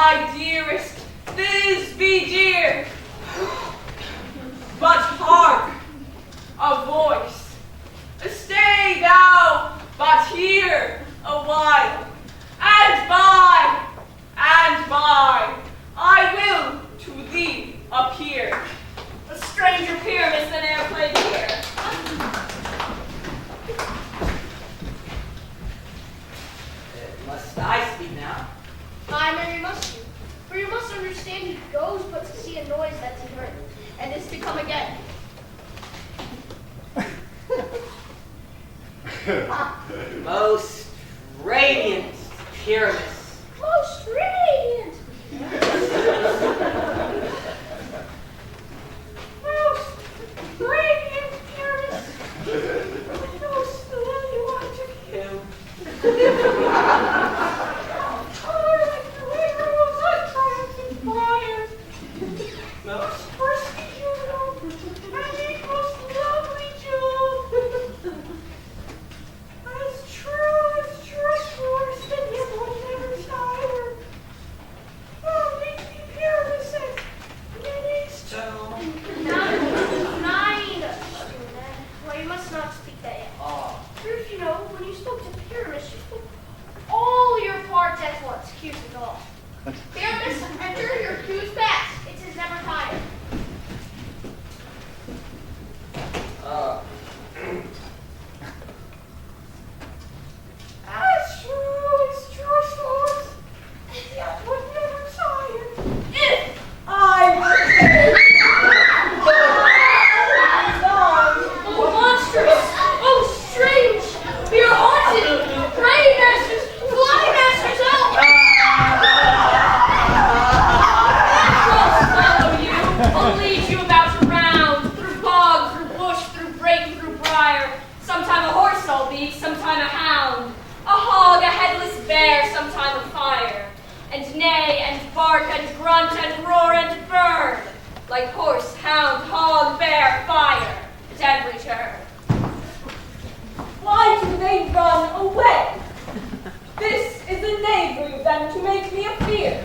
my dearest Thisbe dear. But hark, a voice. Stay thou but here a while, and by I will to thee appear. A stranger Pyramus than e'er played here. Must I speak now? Aye, Mary, must you? For you must understand he goes but to see a noise that's in her, and is to come again. Most radiant Pyramus. Most radiant! Most radiant Pyramus. Most lily want to kill. Most frisky jewel, and most lovely jewel. As true force that yet would never tire. Oh, make me Pyramids, many stone. Nine! Well, you must not speak that yet. Ah, For if you know, when you spoke to Pyramus, you spoke all your parts at once, cues and all. Pyramus, enter your cues fast. It is never tired. As true force, yet would never tire. If I were Oh, monstrous! Oh, strange! We are haunted! Pray, masters! Fly, masters, help! Trolls follow you. I'll lead you about around, through bog, through bush, through brake, through briar. Sometime a horse I'll be, sometime a hound. A hog, a headless bear, sometime a fire. And neigh, and bark, and grunt, and roar, and burn. Like horse, hound, hog, bear, fire, at every turn. Why do they run away? This is a knavery of them to make me a fear.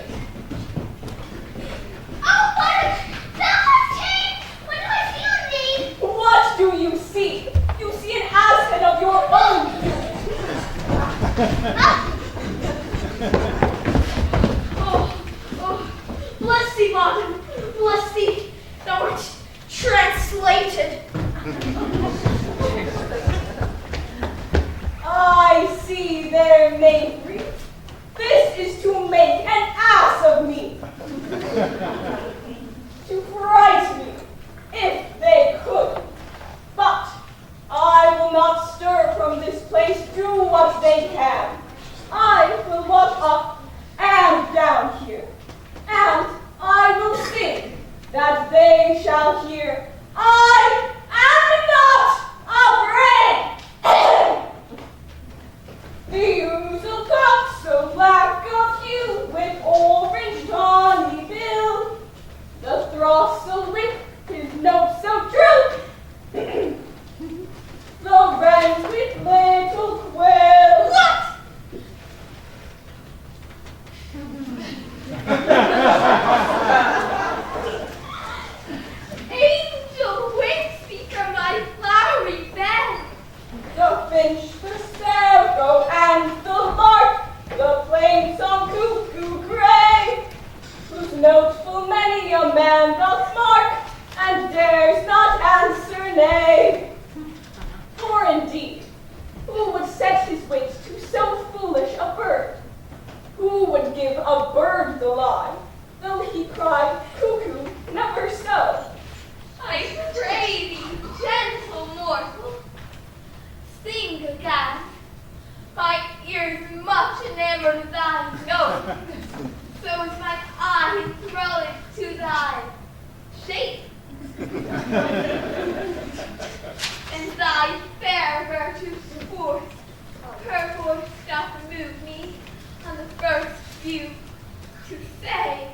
Oh, what? Thou hast changed! When do I see on thee? What do you see? You see an asset of your own. Oh, bless thee, Madam, bless thee. Thou art translated. I see their knavery. This is to make an ass of me. To fright me, if they could. But I will not stir from this place, do what they can. I will walk up and down here, and I will sing that they shall hear. I am not afraid. The usual cock, so black of hue, with orange tawny bill. The throstle with his note so true. The wren with little quill. What? Angel wings from my flowery bed. The finch, the sparrow, and the lark, the plain song cuckoo gray, whose note full many a man doth mark, and dares not answer nay. For indeed, who would set his wings to so foolish a bird? Who would give a bird the lie, though he cried cuckoo never so? I pray thee, gentle mortal, sing again. My ears much enamored with thy note, so is my eye thrown to thy shape. And thy fair virtue's force, her voice doth move me on the first view to say,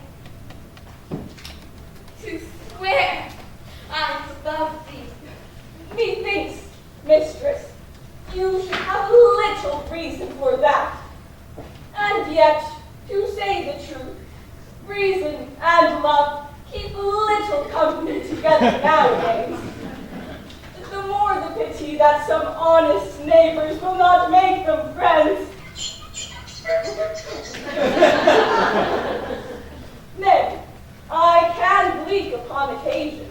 to swear I love thee. Methinks, mistress, you should have little reason for that. And yet, to say the truth, reason and love keep little company together nowadays. The more the pity that some honest neighbors will not make them friends. Nay, I can bleak upon occasion.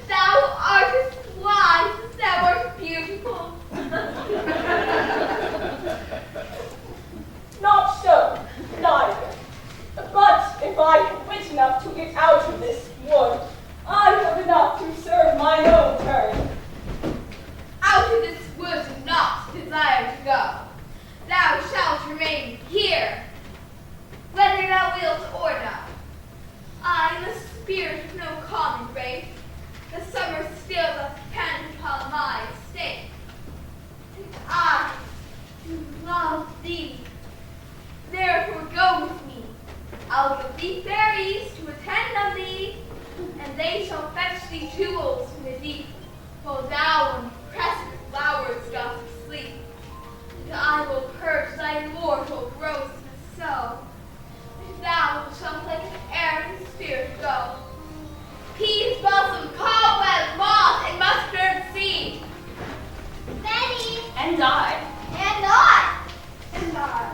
Thou art wise, thou art beautiful. Not so, neither. But if I have wit enough to get out of this wood, I have enough to serve mine own turn. Out of this wood do not desire to go. Thou shalt remain here, whether thou wilt or no. I am a spirit of no common race. The summer still doth depend upon my estate. And I do love thee. Therefore go with me. I'll give thee fairies to attend on thee, and they shall fetch thee jewels from the deep, while thou on precious flowers dost sleep. And I will purge thy mortal grossness so, that thou shalt like an errant spirit go. Peas, balsam, cobweb, moth, and mustard seed. Betty. And I. And I. And I.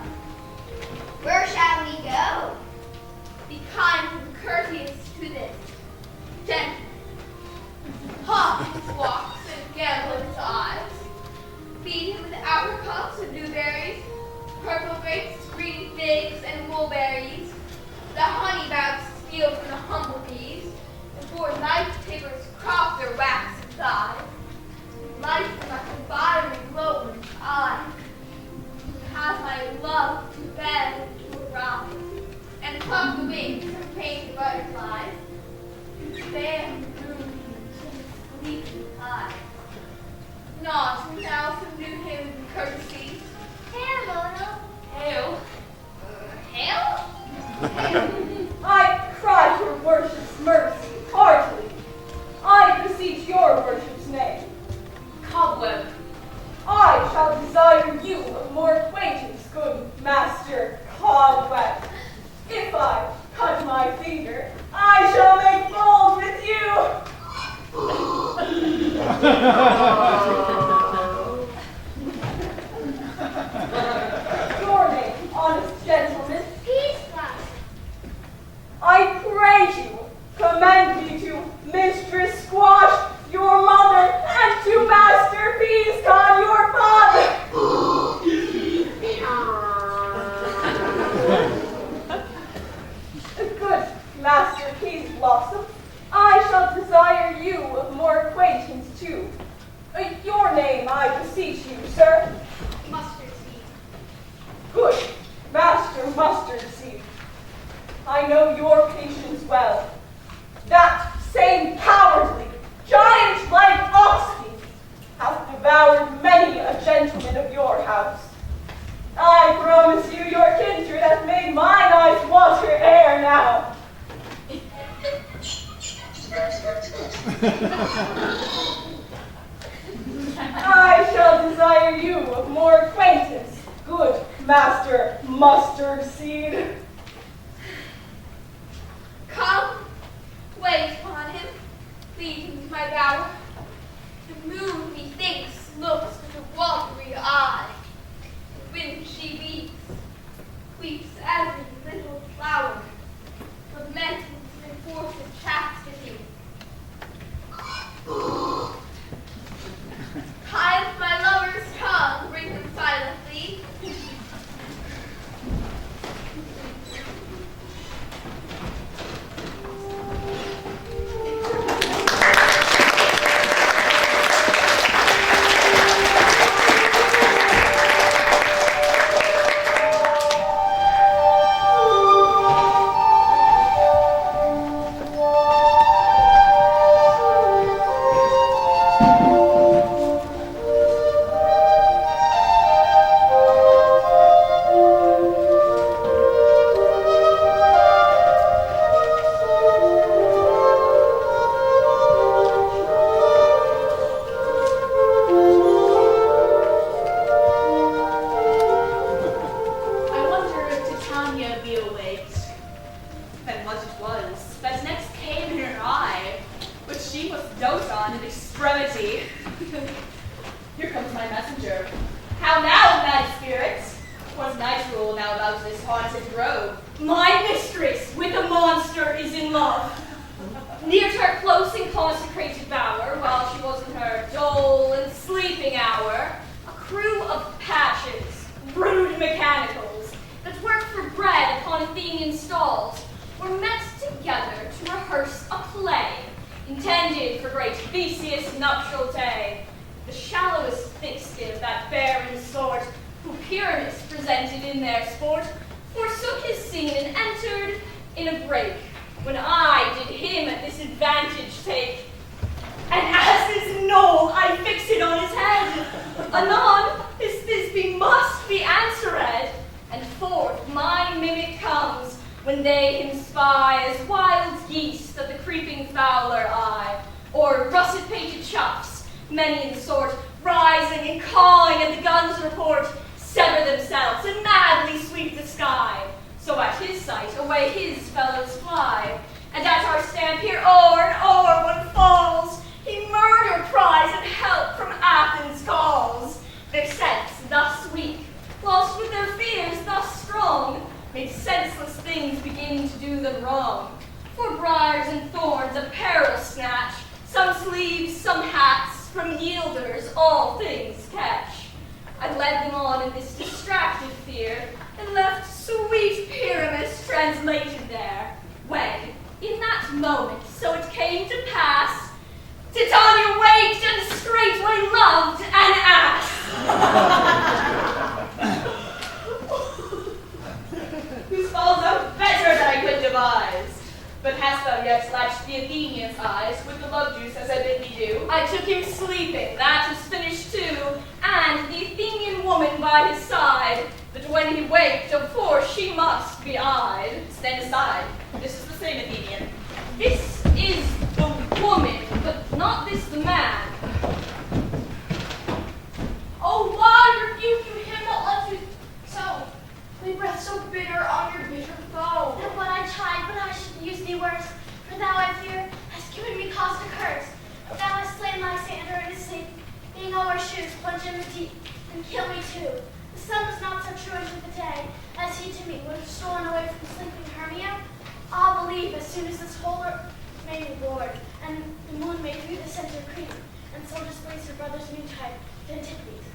Where shall we go? Be kind and courteous to this gentleman. Hawk his walks and gamble his eyes. Feed him with apricots and blueberries, purple grapes, green figs, and mulberries. The honey bags steal from the humble bees, and for night tapers crop their waxen thighs. Light them like a fiery glow in his eyes. Has my love to bed and to arise, and pluck the wings of painted butterflies, who fan the room till sleepy high. Not without some new hymns and courtesies. Hail, Mono. Hail. Hail? I cry your worship's mercy heartily. I beseech your worship's name. Cobweb. I shall desire you of more acquaintance, good Master Cobweb. If I cut my finger, I shall make bold with you. Your name, honest gentleman? Peace, Master. I pray you, commend me to Mistress Squash, your mother, and to Master Peascod, your father. Good Master Peas Blossom, I shall desire you of more acquaintance too. Your name, I beseech you, sir. Mustard seed. Good Master Mustard Seed, I know your patience well. That same cowardly, giant-like ox-thief hath devoured many a gentleman of your house. I promise you your kindred hath made mine eyes water air now. I shall desire you of more acquaintance, good Master Mustard Seed. Come, wait upon him, lead him to my bower. The moon, methinks, looks with a watery eye. When she weeps every little flower, lamentings and enforced chastity. Hide my lover's tongue, bring him silently. and what it was that next came in her eye, which she must dote on in extremity. Here comes my messenger. How now, mad spirits? What night rule now about this haunted grove? My mistress with a monster is in love. Near to her close and consecrated bower, while she was in her dole and sleeping hour, a crew of patches, rude mechanicals, that worked for bread upon Athenian stalls, were met together to rehearse a play, intended for great Theseus' nuptial day. The shallowest thick-skin of that barren sort, who Pyramus presented in their sport, forsook his scene and entered in a break, when I did him at this advantage take. And as his knoll I fix it on his head, anon his Thisbe must be answered, and forth my mimic comes, when they him spy as wild geese that the creeping fowler eye, or russet-painted chuffs, many in sort, rising and cawing at the gun's report, sever themselves and madly sweep the sky. So at his sight away his fellows fly, and at our stamp here o'er and o'er one falls, he murder cries and help from Athens calls. Their sense thus weak, whilst with their fears thus strong, made senseless things begin to do them wrong. For briars and thorns a peril snatch, some sleeves, some hats, from yielders all things catch. I led them on in this distracted fear, and left sweet Pyramus translated there, when, in that moment, so it came to pass, Titania waked and straightway loved an ass. Whose falls out better than I could devise. But hast thou yet latched the Athenian's eyes with the love juice as I bid thee do? I took him sleeping, that is finished too, and the Athenian woman by his side, that when he waked, of course she must be eyed. Stand aside. This is the same Athenian. This is the woman, but not this the man. Oh, why rebuke you him that left you so? Lay breath so bitter on your bitter foe. And what I tried, but I should use thee worse. For thou, I fear, hast given me cause to curse. Thou hast slain Lysander in his sleep, being o'er shoes, plunge in the deep, and kill me too. The sun was not so true unto the day, as he to me would have stolen away from sleeping Hermia. I'll believe as soon as this whole earth made me bored, and the moon made through the center creep, and so displace her brother's new type, to Antipodes.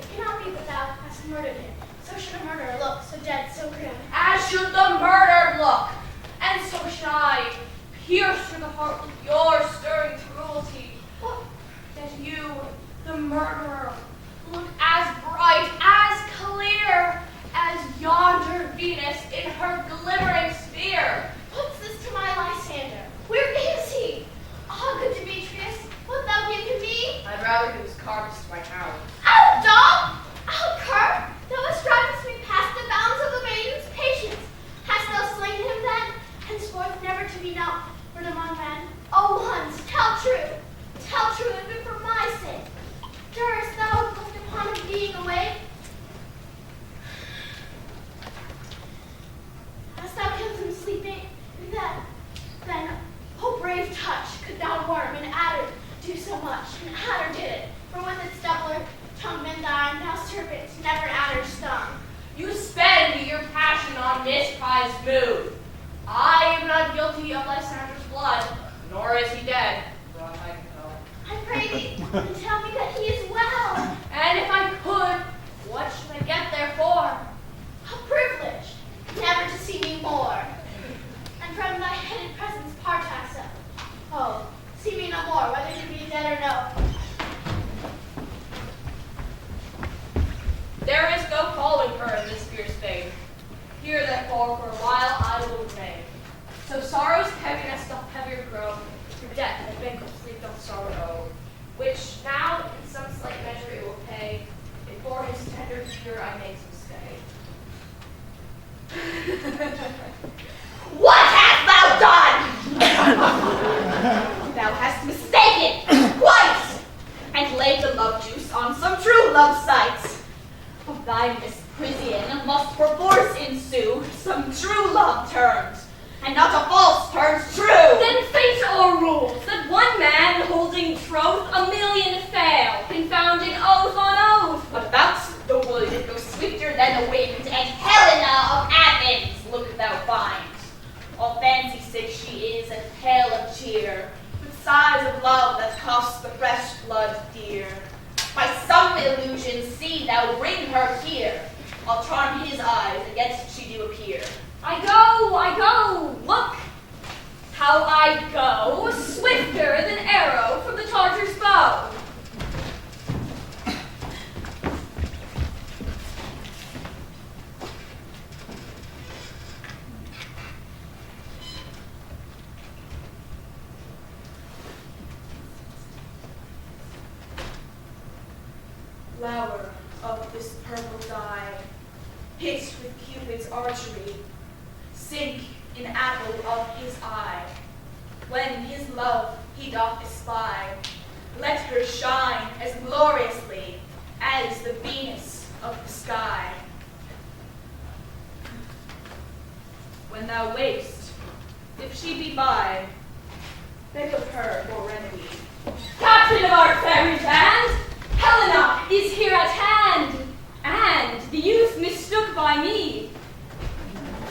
It cannot be that thou hast murdered him. So should a murderer look, so dead, so grim. As should the murdered look, and so should I, pierce through the heart with your stirring cruelty. That you, the murderer, look as bright, as clear, as yonder Venus in her glimmering sphere. What's this to my Lysander? Where is he? Ah, good Demetrius, wilt thou give him me? I'd rather he was carcassed by Howard. Out, dog! Out, cur! Thou hast drivest me past the bounds of the maiden's patience. Hast thou slain him then, henceforth never to be known, but among men? O ones, tell true, even for my sake. Durst thou have looked upon him being awake? Hast thou killed him sleeping? Then, oh brave touch, could thou worm an adder do so much? An adder did it, for with its doubler tongue than thine, thou serpent, never adder stung. You spend your passion on misprized mood. I am not guilty of Lysander's blood, nor is he dead. But I know. I pray thee, and tell me that he is well. And if I could, what should I get there for? A privilege, never to see me more. And from thy hidden presence part thyself. Oh, see me no more, whether you be dead or no. There is no calling her in this fierce fate. Here, therefore, for a while I will remain. So sorrow's heaviness doth heavier grow, for death and banquet sleep doth sorrow, which now in some slight measure it will pay, if for his tender cure I make some stay. What hast thou done? Thou hast mistaken, quite, and laid the love juice on some true love sites. Of thy misprision must perforce ensue some true love terms, and not a false turns true. Then fate o'errules that one man holding troth 1,000,000 fail, confounding oath on oath. But about the wood it goes swifter than the wind, and Helena of Athens look thou find. All fancy sick she is, and pale of cheer, with sighs of love that cost the fresh blood dear. By some illusion see thou bring her here. I'll charm his eyes against she do appear. I go, look how I go, swifter than arrow from the Tartar's bow. Flower of this purple dye, hit with Cupid's archery, sink in apple of his eye. When his love he doth espy, let her shine as gloriously as the Venus of the sky. When thou wakest, if she be by, beg of her your remedy. Captain of our fairy band, Helena is here at hand, and the youth mistook by me.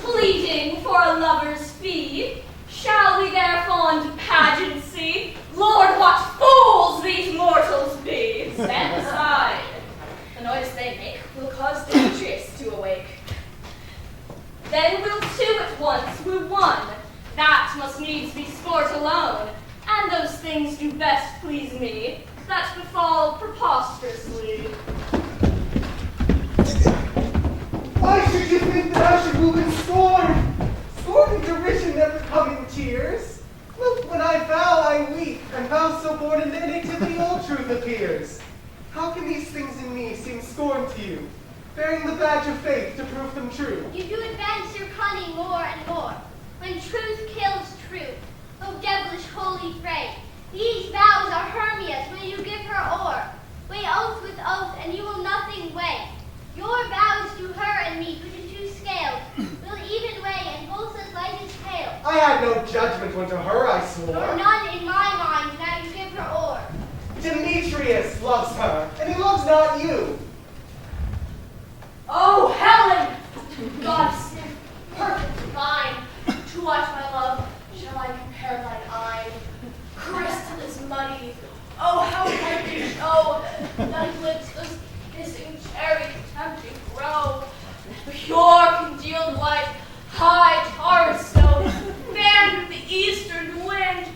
Pleading for a lover's fee, shall we their fond pageant see? Lord, what fools these mortals be! Stand aside. The noise they make will cause Demetrius to awake. Then we'll two at once woo one. That must needs be sport alone, and those things do best please me that befall preposterously. Why should you think that I should move in scorn? Scorn and derision never come in tears. Look, when I vow, I weep, and vow so born, and then into the old truth appears. How can these things in me seem scorn to you, bearing the badge of faith to prove them true? You do advance your cunning more and more, when truth kills truth. O devilish holy fray, these vows are Hermia's when you give her o'er. Weigh oath with oath, and you will nothing weigh. Your vows to her and me put into scales, will even weigh, and both as light as hail. I had no judgment when to her I swore. Nor none in my mind now you give her o'er. Demetrius loves her, and he loves not you. Oh, Helen! God's gift, perfect divine, to what, my love, shall I compare thine eye? Crystal is muddy, oh, how whitish, oh, thy lips, those kissing cherries, tempting grow, pure congealed white, high torrid snow, fanned with the eastern wind,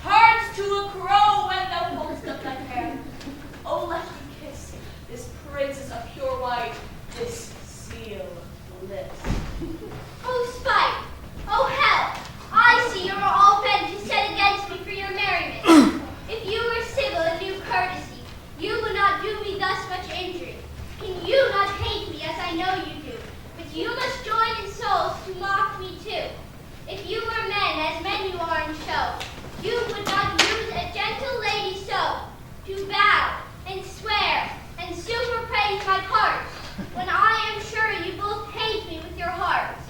turns to a crow when thou holdest up thy hand. Oh, let me kiss this princess of pure white, this seal lips. Oh, spite! Oh, hell! I see you are all bent to set against me for your merriment. If you were civil and knew courtesy, you would not do me thus much injury. Can you not hate me as I know you do? But you must join in souls to mock me too. If you were men as men you are in show, you would not use a gentle lady so, to bow and swear and super praise my parts, when I am sure you both hate me with your hearts.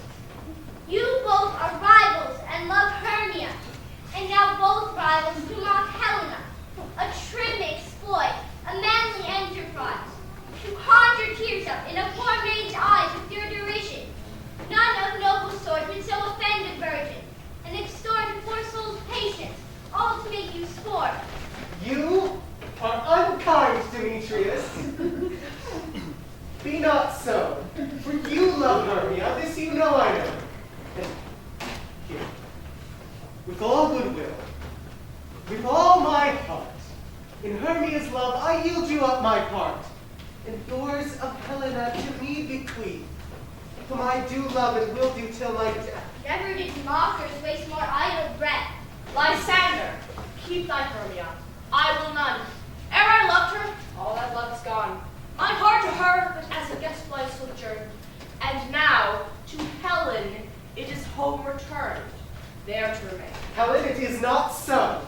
You both are rivals and love Hermia, and now both rivals to mock Helena, a trim exploit, a manly enterprise, to conjure tears up in a poor maid's eyes with your derision. None of noble sort would so offend a virgin, and extort a poor soul's patience, all to make you scorn. You are unkind, Demetrius. Be not so, for you love Hermia, this you know I know. And here, with all goodwill, with all my heart, in Hermia's love I yield you up my part, and yours of Helena to me bequeath, whom I do love and will do till my death. Never did mockers waste more idle breath. Lysander, keep thy Hermia. I will none. Ere I loved her, all that love is gone. My heart to her, but as a guest flight sojourned. And now, to Helen, it is home returned, there to remain. Helen, it is not so.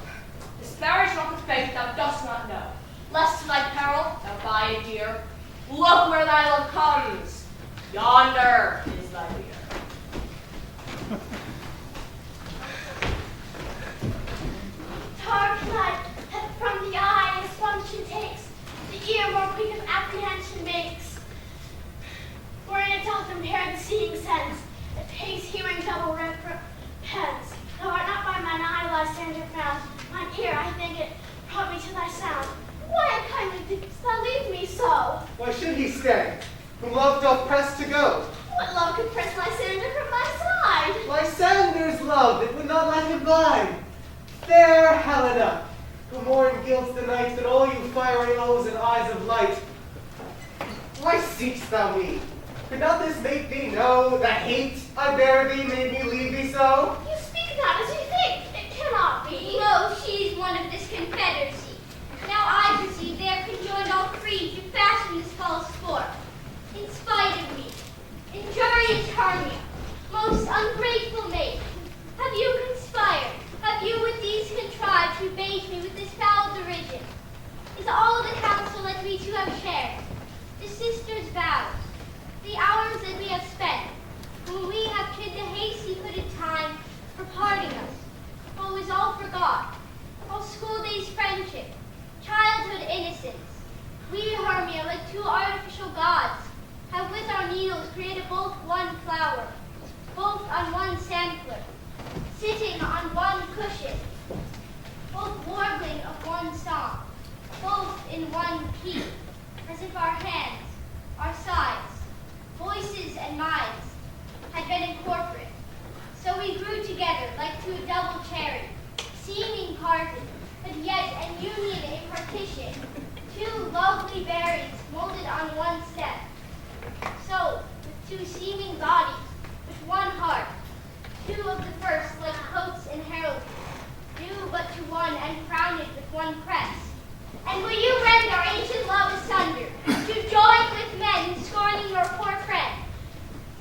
Disparage not the faith thou dost not know. Lest to thy peril thou buy it dear. Look where thy love comes. Yonder is thy bier. he stay, whom love doth press to go? What love could press Lysander from my side? Lysander's love that would not let him glide. Fair Helena, who more in guilt's the night than all you fiery O's and eyes of light. Why seek'st thou me? Could not this make thee know the hate I bear thee made me leave thee so? You speak not as you think. It cannot be. Lo, she is one of this confederacy. Now I perceive they have conjoined all three to fashion this false sport. In spite of me, injurious Hermia, most ungrateful maid, have you conspired? Have you with these contrived to bait me with this foul derision? Is all the counsel that we two have shared, the sisters' vows, the hours that we have spent, when we have chid the hasty-footed time for parting us, what was all forgot, all school days' friendship, childhood innocence. We, Hermia, like two artificial gods, have with our needles created both one flower, both on one sampler, sitting on one cushion, both warbling of one song, both in one key, as if our hands, our sides, voices and minds had been incorporate. So we grew together like two double cherries, seeming parted, but yet an union in partition, two lovely berries molded on one stem. So, with two seeming bodies, with one heart, two of the first like coats and heraldry, due but to one and crowned with one crest. And will you rend our ancient love asunder, to join with men in scorning your poor friend?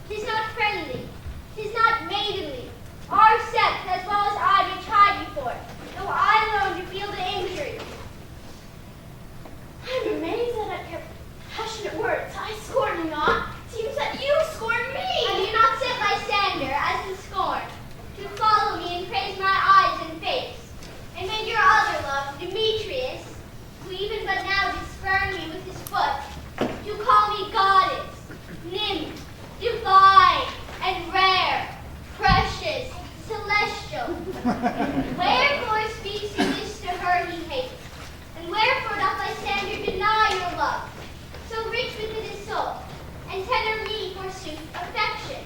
'Tis not friendly, 'tis not maidenly. Our sex, as well as I, may chide you for it, though I alone do feel the injury. I am amazed at your passionate words. I scorn you not. Seems that you scorn me. I do not set Lysander as in scorn, to follow me and praise my eyes and face, and make your other love, Demetrius, who even but now did spurn me with his foot, to call me goddess, nymph, divine, and rare, precious, celestial. Wherefore speaks he this to her he hates, and wherefore doth Lysander deny your love, so rich within his soul, and tender me, forsooth, affection,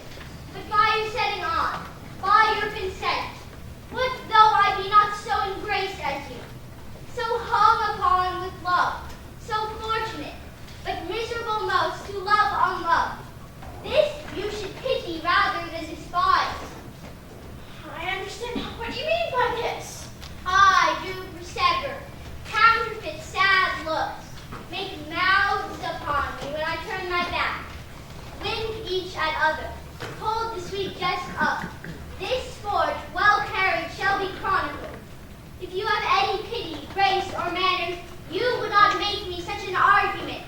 but by your setting on, by your consent, what though I be not so engraced as you, so hung upon with love, so fortunate, but miserable most to love unloved? This you should pity rather than despise. I understand not what you mean by this. I do persever, counterfeit sad looks, make mouths upon me when I turn my back, wink each at other, hold the sweet jest up. This sport, well carried, shall be chronicled. If you have any pity, grace, or manners, you would not make me such an argument.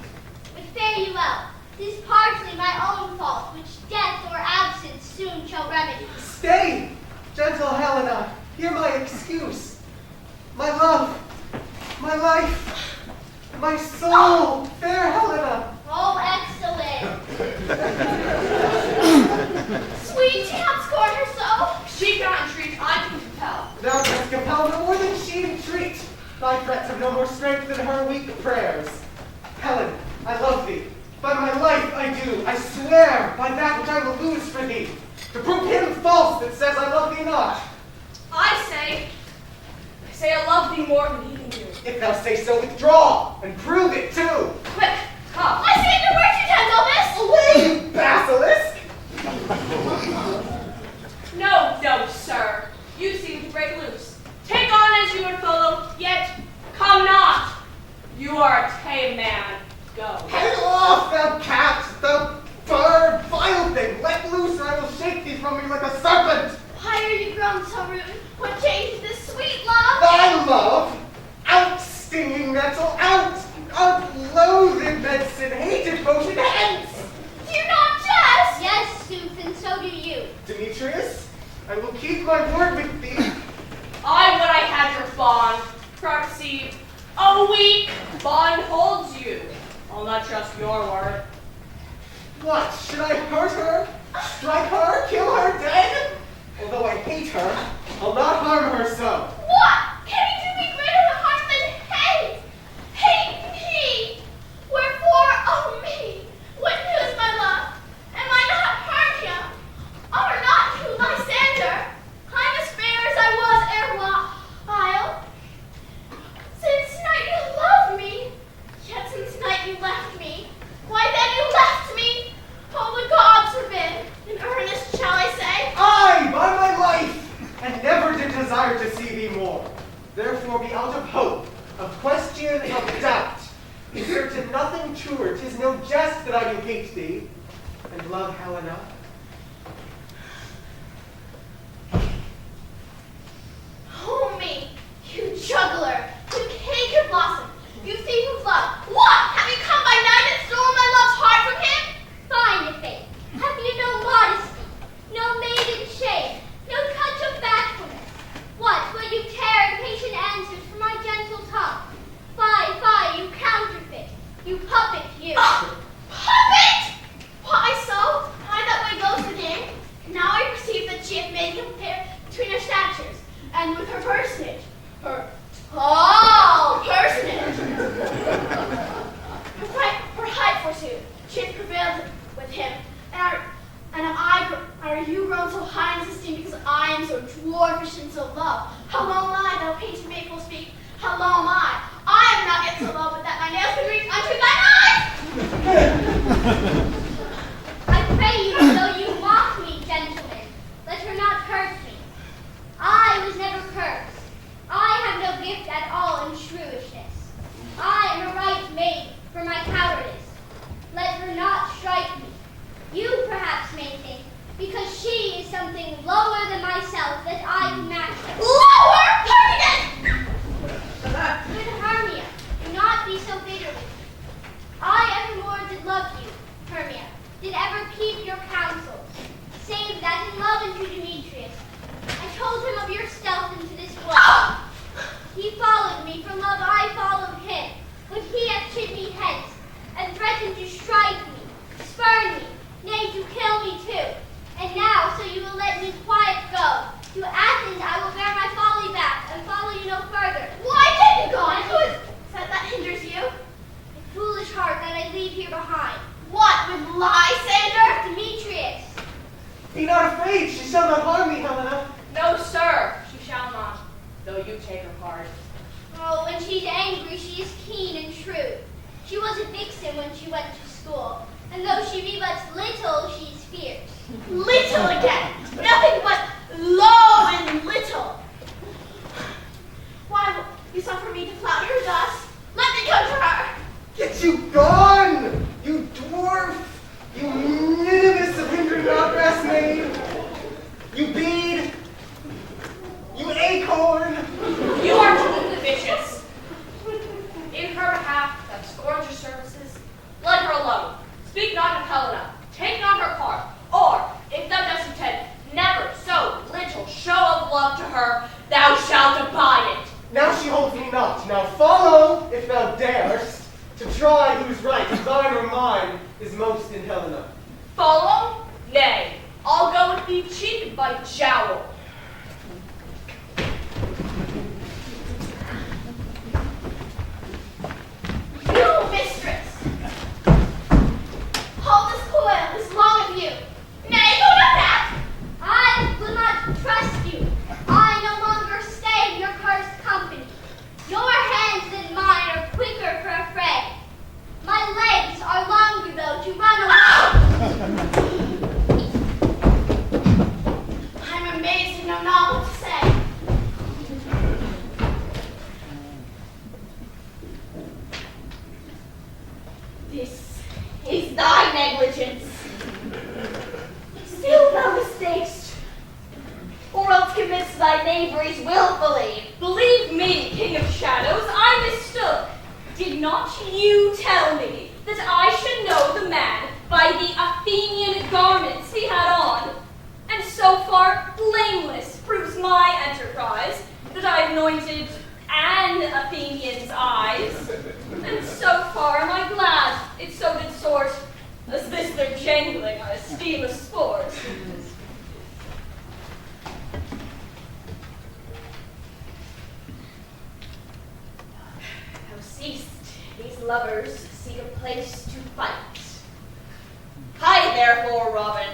But fare you well, 'tis partly my own fault, which death or absence soon shall remedy. Stay, gentle Helena, hear my excuse. My love, my life, my soul, fair Helena. Oh, excellent. Sweet, do not scorn her so. She cannot entreat, I can compel. Thou canst compel no more than she entreat. Thy threats have no more strength than her weak prayers. Helen, I love thee. By my life I do. I swear by that which I will lose for thee, to prove him false that says I love thee not. I say I love thee more than he can do. If thou say so, withdraw, and prove it too. Quick, come. Lysander, where's your gentleness? Away, you basilisk! No, sir. You seem to break loose. Take on as you would follow, yet come not. You are a tame man. Go. Head off, thou cat, thou bird, vile thing! Let loose, or I will shake thee from me like a serpent! Why are you grown so rude? What changed this sweet love? Thy love? Out, stinging nettle, out! Out, loathed medicine, hated potion, hence! Do you not jest? Yes, sooth, and so do you. Demetrius, I will keep my word with thee. I would I had your bond. Perceive, a weak bond holds you. I'll not trust your word. What, should I hurt her? Strike her? Kill her dead? Although I hate her, I'll not harm her so. What? Can you do me greater harm than hate? Hate me! Wherefore, oh me! question of doubt. Certain nothing truer, 'tis no jest that I do hate thee, and love Helena. Oh me, you juggler, you cake of blossom, you thief of love. What? Have you come by night and stolen my love's heart from him? Fine, Faith. Have you no modesty, no maiden shame, no touch of bashfulness? What will you tear impatient answers from my gentle tongue? Fie, you counterfeit, you puppet, you. Puppet! Why so? I that way goes with him. Now I perceive that she hath made compare between her statures and with her personage. Her personage. her height forsooth. She hath prevailed with him. Are you grown so high in his esteem because I am so dwarfish and so low? How low am I, thou painted maid will speak? How low am I? I am not yet so low, but that my nails can reach unto thine eyes! I pray you, though you mock me, gentlemen, let her not curse me. I was never cursed. I have no gift at all in shrewishness. I am a right maid for my cowardice. Let her not strike me. You perhaps may think, because she is something lower than myself, that I can match her. Lower? Herrick! Good Hermia, do not be so bitter with me. I evermore did love you, Hermia, did ever keep your counsels, save that in love unto Demetrius. I told him of your stealth into this wood. He followed me, for love I followed him, but he hath chid me hence, and threatened to strike me, spurn me, nay, to kill me too. And now, so you will let me quiet go, to Athens I will bear my folly back, and follow you no further. Why take it gone? Who is that hinders you? A foolish heart that I leave here behind. What, with Lysander? Demetrius. Be not afraid, she shall not harm me, Helena. No, sir, she shall not, though you take her part. Oh, when she's angry, she is keen and shrewd. She was a vixen when she went to school, and though she be but little, she's fierce. Little again. Nothing but low and little. Why will you suffer me to flout her thus? Let me come to her. Get you gone, you dwarf, you minimus of hindering progress maid, you bead, you acorn. You are too vicious. In her behalf that scorns your services, let her alone. Speak not of Helena, take not her part, or, if thou dost intend never so little show of love to her, thou shalt abide it. Now she holds me not. Now follow, if thou darest, to try whose right, thine or mine, is most in Helena. Follow? Nay, I'll go with thee cheek by jowl. You, mistress. Hold this coil, this long of you. Nay, go not back. I will not trust you. I no longer stay in your cursed company. Your hands than mine are quicker for a fray. My legs are longer, though, to run away. I'm amazed and know not what to say. This is thy negligence. Still thou mistakest, or else commits thy knaveries willfully. Believe me, King of Shadows, I mistook. Did not you tell me that I should know the man by the Athenian garments he had on? And so far blameless proves my enterprise, that I anointed an Athenian's eyes. And so far am I glad it so did sort, as this their jangling I esteem a sport. Thou seest these lovers seek a place to fight. Hide therefore, Robin,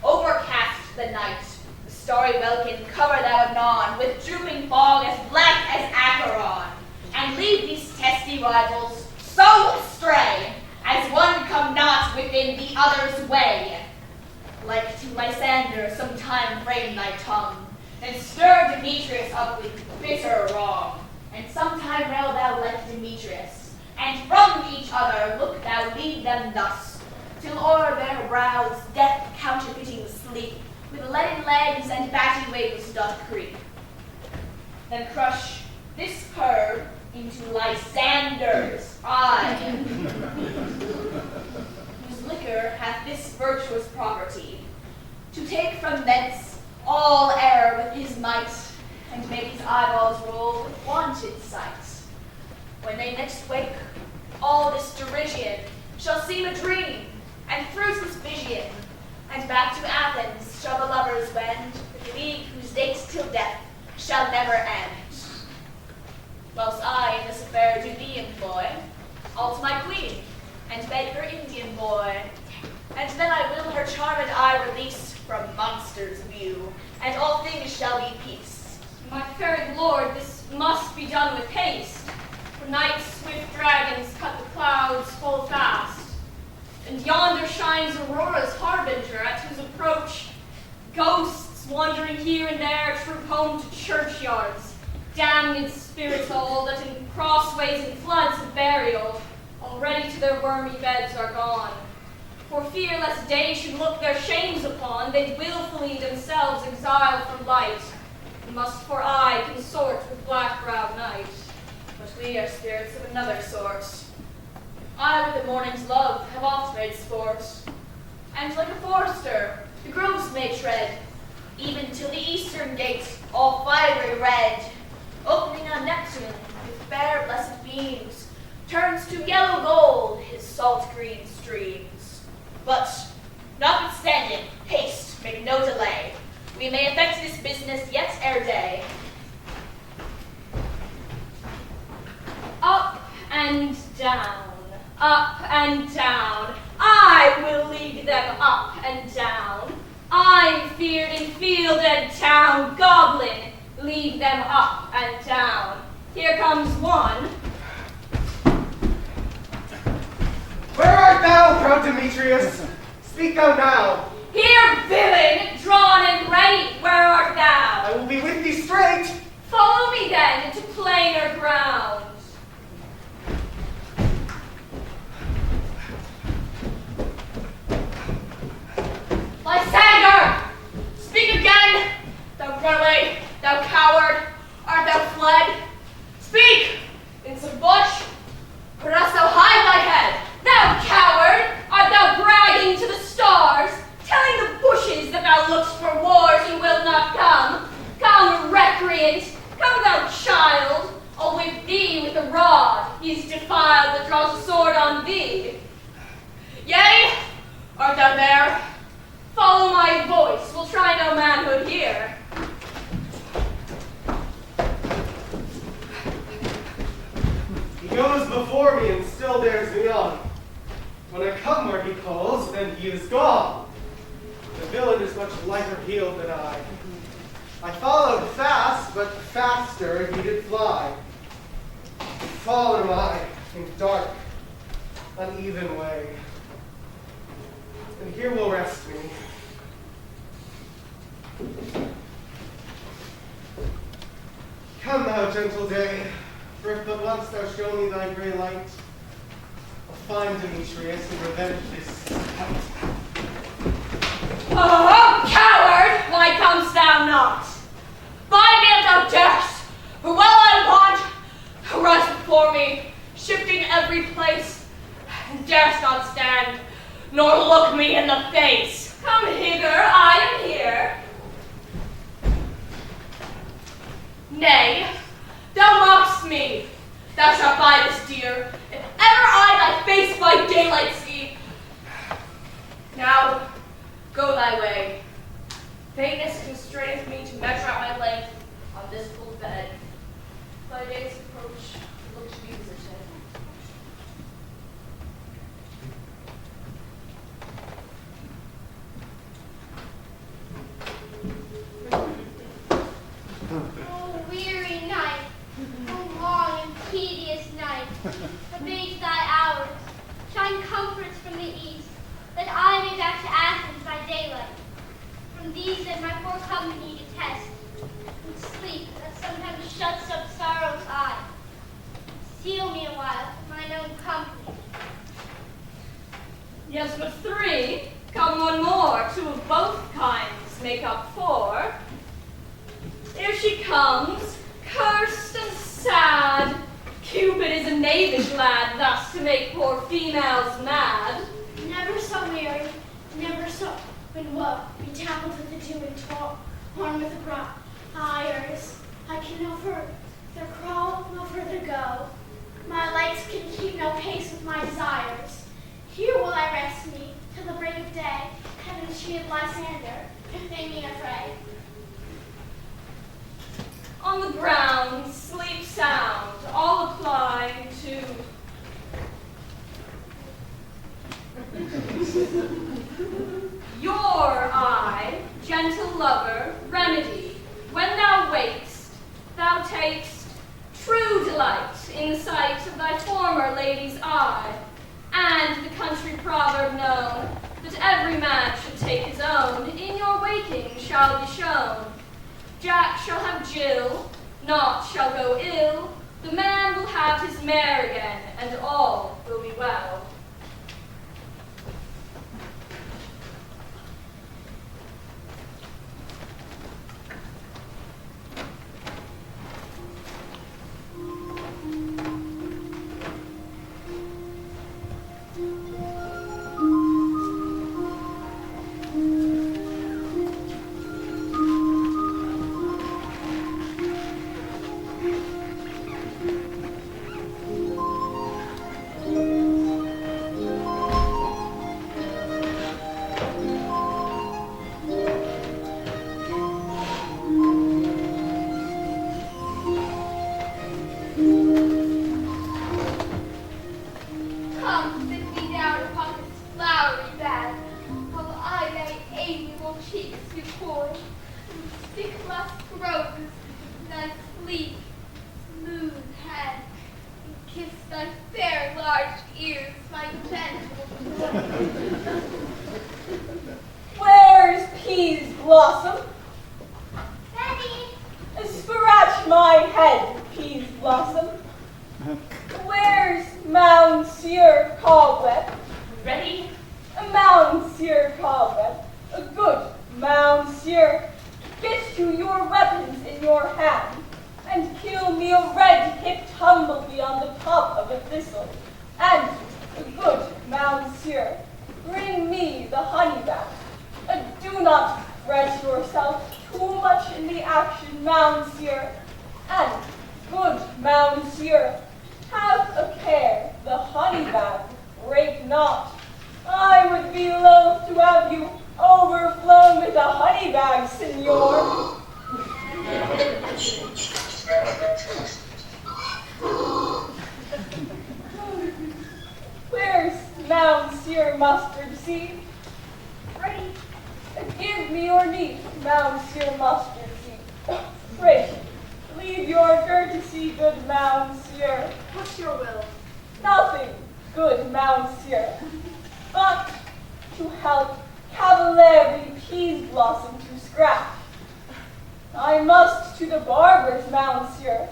overcast the night. The starry welkin cover thou anon with drooping fog as black as Acheron, and leave these testy rivals so astray as one come not within the other's way. Like to Lysander, sometime frame thy tongue, and stir Demetrius up with bitter wrong. and sometime rail thou like Demetrius, and from each other look thou lead them thus, till o'er their brows death counterfeiting sleep, with leaden legs and batty wings doth creep. Then crush this herb into Lysander's eye, whose liquor hath this virtuous property, to take from thence all error with his might, and make his eyeballs roll with wonted sight. When they next wake, all this derision shall seem a dream, and fruitless vision, and back to Athens shall the lovers wend, with league whose dates till death shall never end. Whilst I in this affair do thee employ, I'll to my queen, and beg her Indian boy, and then I will her charmed eye release from monsters' view, and all things shall be peace. My fair lord, this must be done with haste, for night's swift dragons cut the clouds full fast, and yonder shines Aurora's harbinger, at whose approach ghosts wandering here and there troop home to churchyards, damned spirits all that in crossways and floods of burial already to their wormy beds are gone. For fear lest day should look their shames upon, they'd willfully themselves exile from light, and must for aye consort with black-browed night. But we are spirits of another sort. I with the morning's love have oft made sport, and like a forester the groves may tread, even till the eastern gate, all fiery red, opening on Neptune with fair blessed beams, turns to yellow gold his salt green streams. But, notwithstanding, haste, make no delay. We may effect this business yet ere day. Up and down, I will lead them up and down. I'm feared in field and town, goblin, lead them up and down. Here comes one. Where art thou, proud Demetrius? Speak thou now. Here, villain, drawn and ready, where art thou? I will be with thee straight. Follow me then into plainer ground. Lysander! Speak again! Thou runaway, thou coward, art thou fled? Speak! In some bush? Or dost thou hide thy head? Thou coward, art thou bragging to the stars, telling the bushes that thou look'st for wars and wilt not come? Come, recreant, come, thou child, I'll whip thee with a rod. He's defiled that draws a sword on thee. Yea? Art thou there? Follow my voice, we'll try no manhood here. He goes before me and still dares me on. When I come where he calls, then he is gone. The villain is much lighter heeled than I. I followed fast, but faster he did fly. Fallen am I in dark, uneven way. And here will rest me. Come thou, gentle day, for if but once thou show me thy grey light, I'll find Demetrius and revenge this fight. Oh, coward, why comest thou not? Bind me if thou darest, for well I want, rise before me, shifting every place, and darest not stand, nor look me in the face. Come hither, I am here. Nay, thou mockst me. Thou shalt buy this dear, if ever I thy face by daylight see. Now, go thy way. Vagueness constraineth me to measure out my length on this full bed. Thy day's approach, look to be visited. Oh, weary night, oh, long and tedious night, abate thy hours, shine comforts from the east, that I may back to Athens by daylight. From these that my poor company detest, and sleep that sometimes shuts up sorrow's eye. both kinds make up for. Here she comes, cursed and sad. Cupid is a knavish lad, thus to make poor females mad. Never so weary, never so when woe, be tackled with the dew and torn with the briars. I can no further crawl, no further go. My legs can keep no pace with my desires. Here will I rest me till the break of day. Heaven shield Lysander, if they be afraid. On the ground, sleep sound, all apply to your eye, gentle lover, remedy. When thou wakest, thou takest true delight in the sight of thy former lady's eye, and the country proverb known, that every man should take his own, in your waking shall be shown. Jack shall have Jill, naught shall go ill, the man will have his mare again, and all will be well. Where's Peas Blossom? Betty! Scratch my head, Peas Blossom. Where's Monsieur Cobweb? Ready? Monsieur Cobweb, a good Monsieur, get you your weapons in your hand, and kill me a red-hipped humblebee on the top of a thistle, and a good Monsieur, bring me the honeybat. Do not fret yourself too much in the action, Monsieur, and good Monsieur, have a care, the honeybat break not. I would be loath to have you overflown with a honey bag, Signor. Where's Monsieur Mustard Seed? Ready? Give me your knee, Monsieur Mustard Seed. Pray, leave your courtesy, good Monsieur. What's your will? Nothing, good Monsieur, but to help Cavalieri Peas Blossom to scratch. I must to the barber's, Monsieur.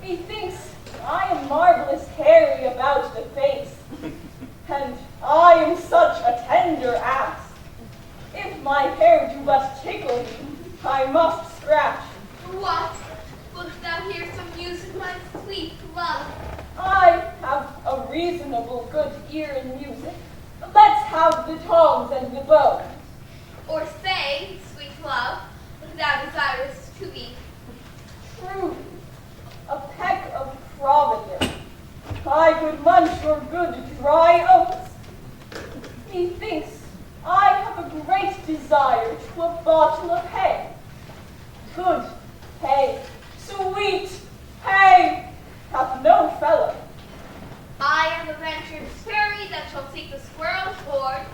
Methinks I am marvelous hairy about the face, and I am such a tender ass. If my hair do but tickle me, I must scratch. What? Wilt thou hear some music, my sweet love? I have a reasonable good ear in music. Let's have the toms and the bows. Or say, sweet love, what thou desirest to be. Truly, a peck of provender. I could munch your good dry oats. Methinks I have a great desire to a bottle of hay. Good hay, sweet hay, hath no fellow. I am a ventured fairy that shall seek the squirrel's hoard,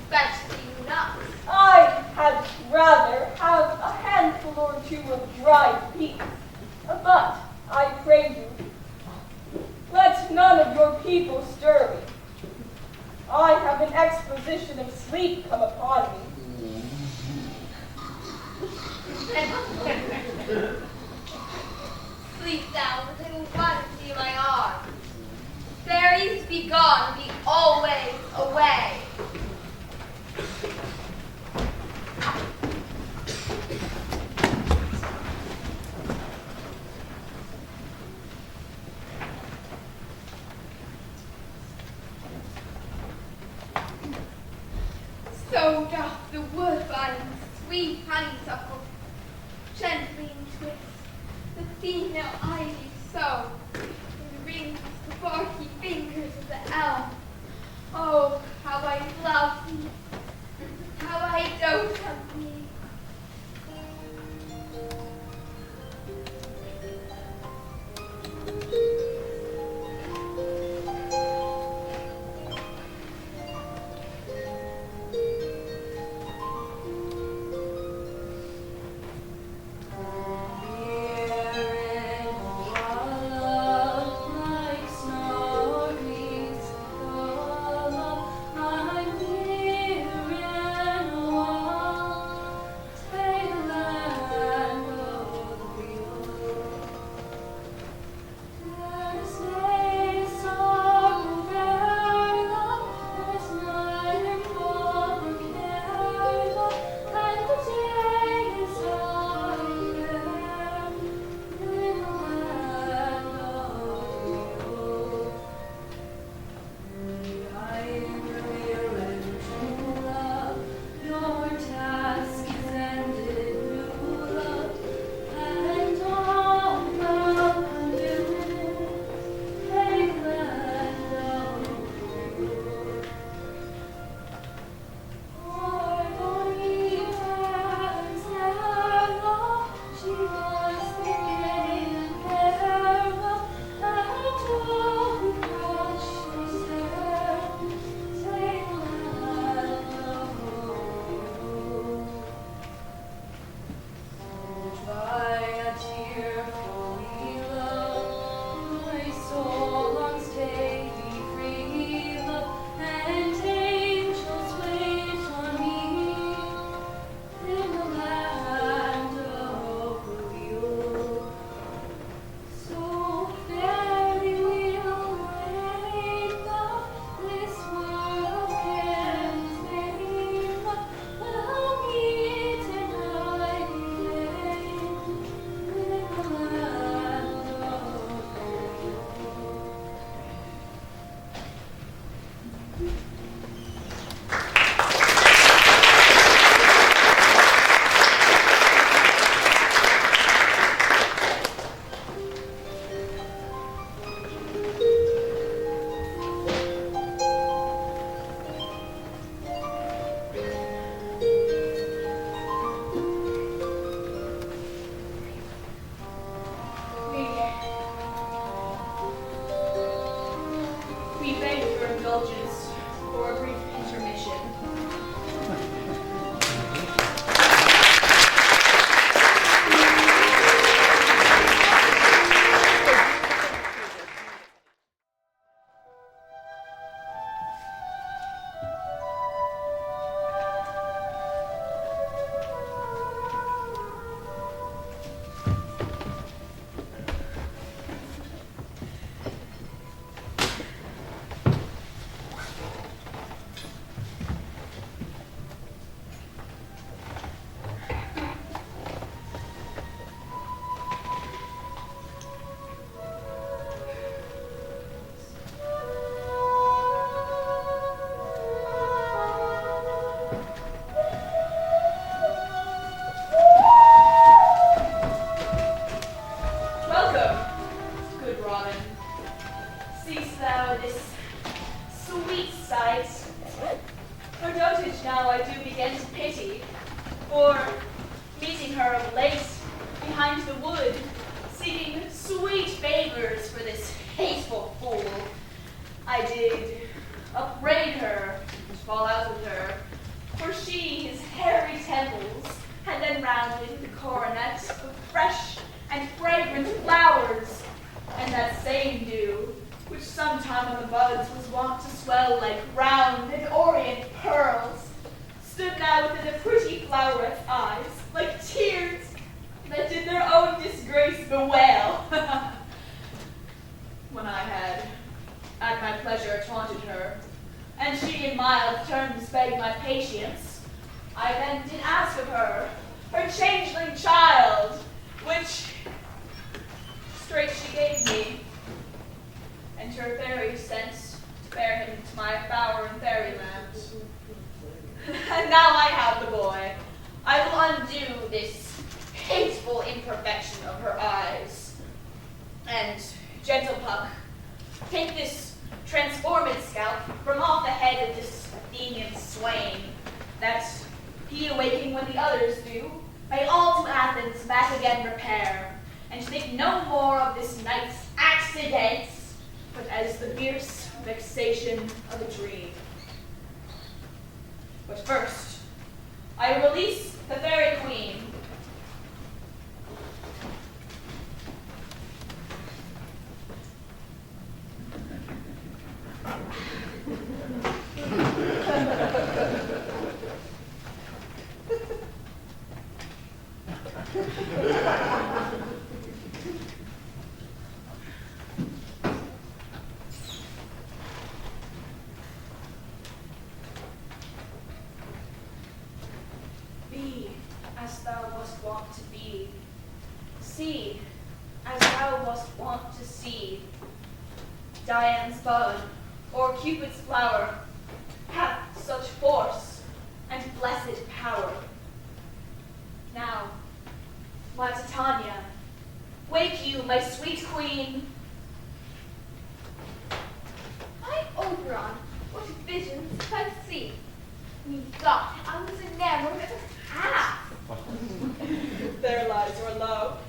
fetch you nuts. I had rather have a handful or two of dried peas, but I pray you, let none of your people stir me. I have an exposition of sleep come upon me. Sleep thou, but I will run to thee my arms. Fairies, be gone, be always away. So doth the woodbine's sweet honeysuckle gently twist the female ivy so, and rings the barky fingers of the elm. Oh, how I love thee, how I dote on thee. Straight she gave me, and her fairy sent to bear him to my bower take this transformed scalp from off the head of this Athenian swain, that he awaking when the others do, may all to Athens back again repair, and think no more of this night's accidents, but as the fierce vexation of a dream. But first, I release the fairy queen. Be as thou wast wont to be. See as thou wast wont to see. Dian's bud or Cupid's flower hath such force and blessed power. Now, my Titania, wake you, my sweet queen. My Oberon, what visions I see? Methought I was enamored of a half. There lies your love.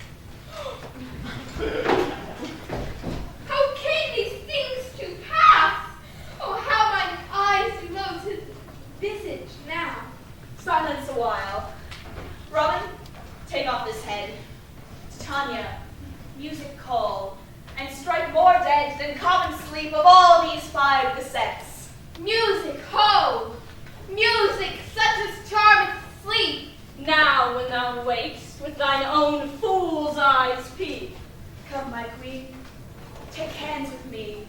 How came these things to pass? Oh, how mine eyes do loathe his visage now. Silence a while. Robin, take off this head. Titania, music call, and strike more dead than common sleep of all these 5 the sex. Music, ho! Music, such as charmeth sleep. Now when thou wakest, with thine own fool's eyes peep. Come, my queen, take hands with me,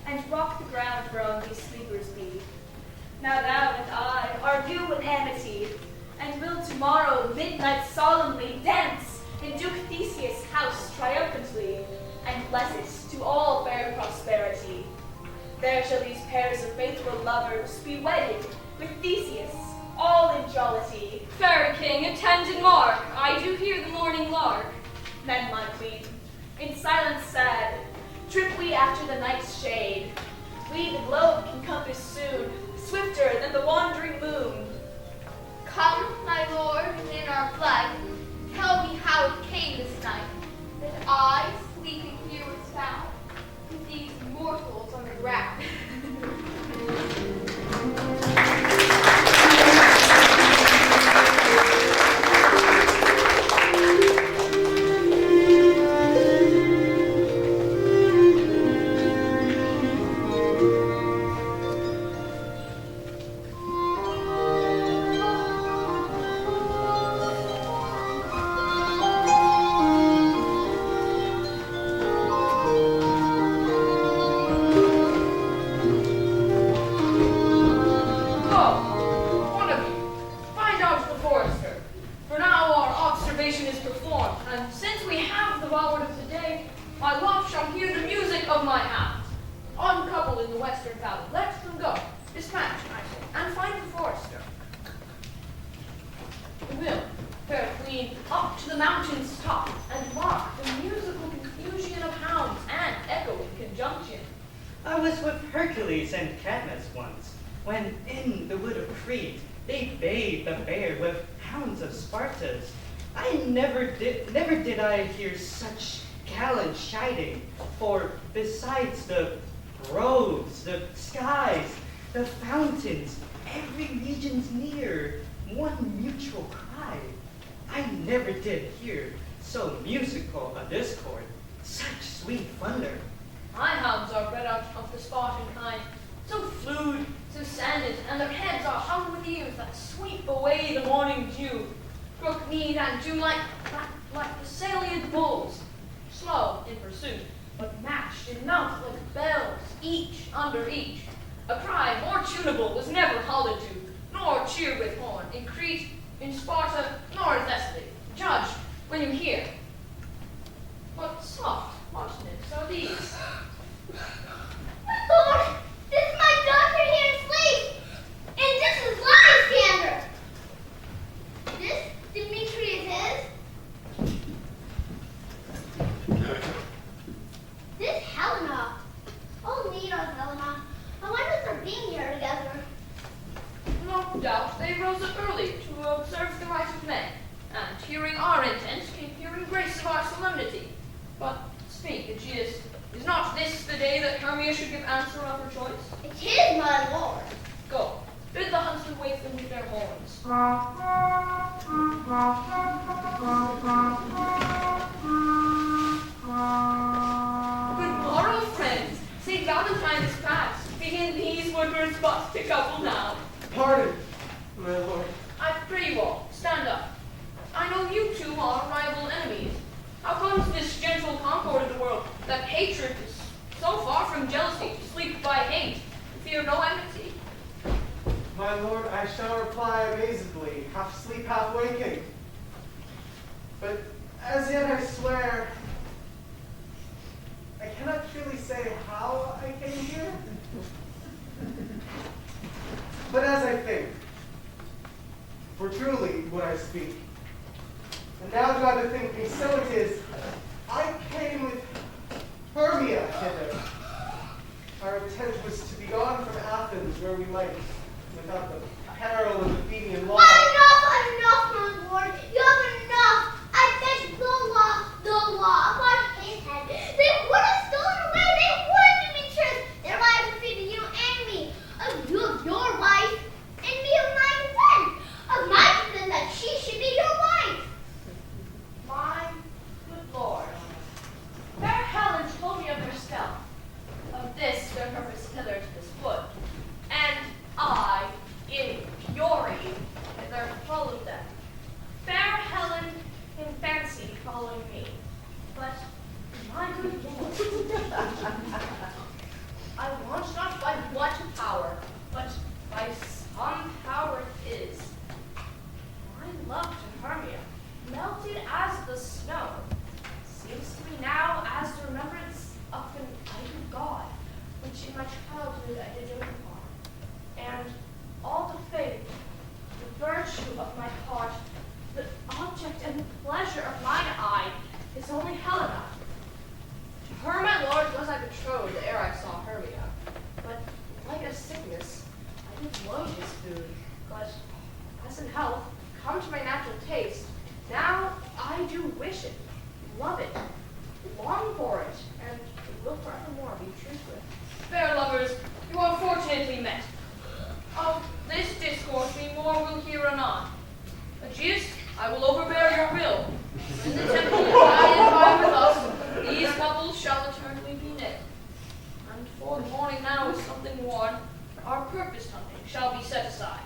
and walk the ground whereon these sleepers be. Now thou and I are due in amity, and will tomorrow midnight solemnly dance in Duke Theseus' house triumphantly, and bless it to all fair prosperity. There shall these pairs of faithful lovers be wedded with Theseus, all in jollity. Fair king, attend and mark, I do hear the morning lark. Then, my queen, in silence sad, trip we after the night's shade. We the globe can compass soon, swifter than the wandering moon. Come, my lord, in our flight, tell me how it came this night, that I, sleeping here, was found with these mortals on the ground. I was with Hercules and Cadmus once, when in the wood of Crete they bayed the Baer with hounds of Sparta's. Never did I hear such gallant chiding, for besides the groves, the skies, the fountains, every region's near, one mutual cry. I never did hear so musical a discord, such sweet thunder. My hounds are bred out of the Spartan kind, so fluid, so sanded, and their heads are hung with ears that sweep away the morning dew, crook-kneed and dew-like, like the salient bulls, slow in pursuit, but matched in mouth like bells, each under each. A cry more tunable was never hollowed to, nor cheered with horn, in Crete, in Sparta, nor in Thessaly. Judge when you hear. What soft marchings are these? My lord, this is my daughter here asleep, and this is Lysander. This Demetrius is. This Helena. But speak, Aegeus, is not this the day that Hermia should give answer of her choice? It is, my lord. Go, bid the huntsmen wake them with their horns. Good morrow, friends. St. Valentine is past. Begin these woodwards but to couple now. Pardon, my lord. I pray you all, stand up. I know you two are rival enemies. How comes this gentle concord of the world, that hatred is so far from jealousy, to sleep by hate, and fear no enmity? My lord, I shall reply amazedly, half sleep, half waking. But as yet I swear, I cannot truly say how I came here. But as I think, for truly would I speak. And now do I bethink me, so it is, I came with Hermia hither. Our intent was to be gone from Athens, where we might, without the peril of the Athenian law. Enough, my lord. You have enough. I beg the law upon his head. They would have stolen away. They would have been betrayed. Their lives were free to you and me. Of you of your wife, and me of my consent. Of my consent that she should be your wife. My good lord, fair Helen told me of their stealth, of this their purpose hither to this wood, and I, in fury, hither followed them. Fair Helen in fancy following me, but my good lord, I want not by what power, but by some power it is. My love to Hermia, melted as the snow, seems to me now as the remembrance of an idol god, which in my childhood I did dote upon, and all the faith, the virtue of my heart, the object and the pleasure of mine eye, is only Helena. To her, my lord, was I betrothed ere I saw Hermia, but like a sickness, I did loathe his food, but as in health, come to my natural taste, now I do wish it, love it, long for it, and will forevermore be true to it. Fair lovers, you are fortunately met. Of this discourse we more will hear anon. Aegeus, I will overbear your will. In the temple guided by with us, these couples shall eternally be knit. And for the morning now is something worn, our purposed hunting shall be set aside.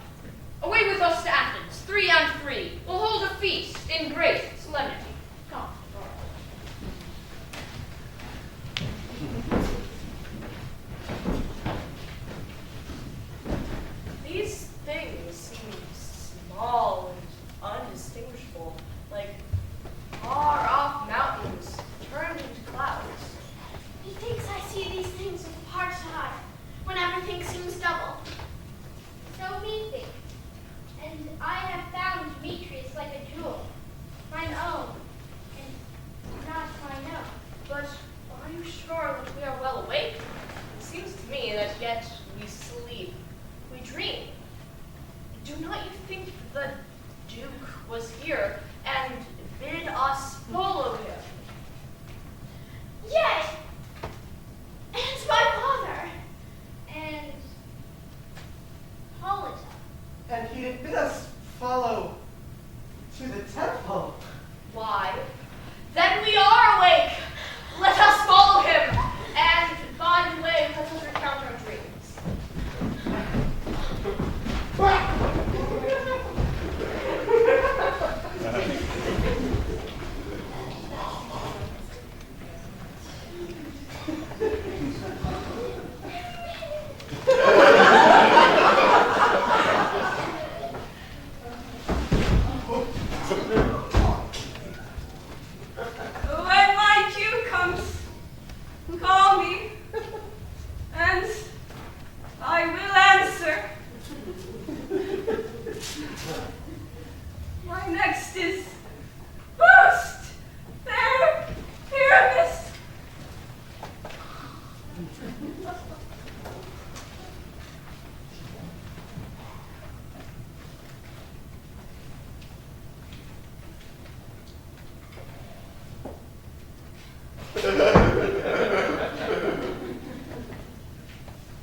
Away with us to Athens, 3 and 3. We'll hold a feast in great solemnity. Come. These things seem small and undistinguishable, like far-off mountains turned into clouds. Methinks I see these things with heart's eye, when everything seems double. So methinks, and I have found Demetrius like a jewel, mine own,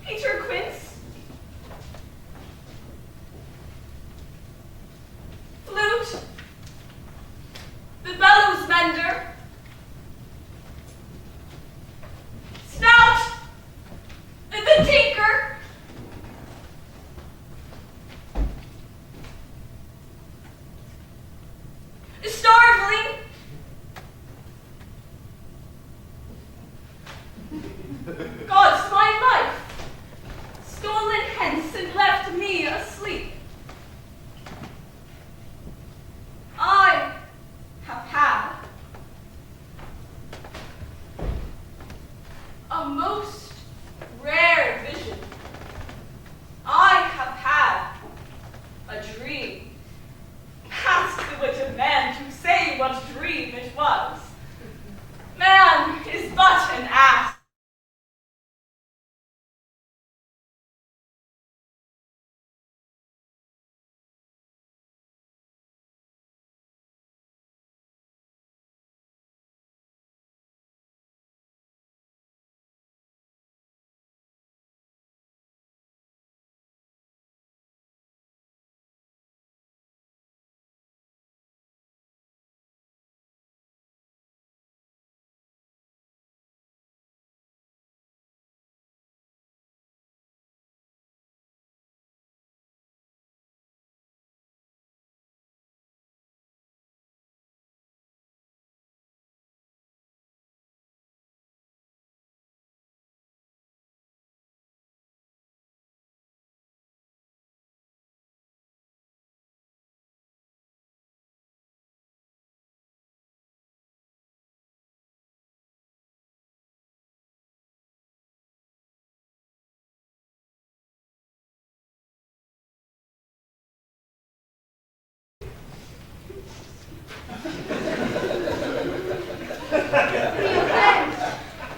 Peter Quince, flute, the bellows mender, snout, the tinker, starveling, God's my life, stolen hence and left me asleep. I have had a most rare vision. I have had a dream. Ask the wit of man to say what dream it was. Man is but an ass.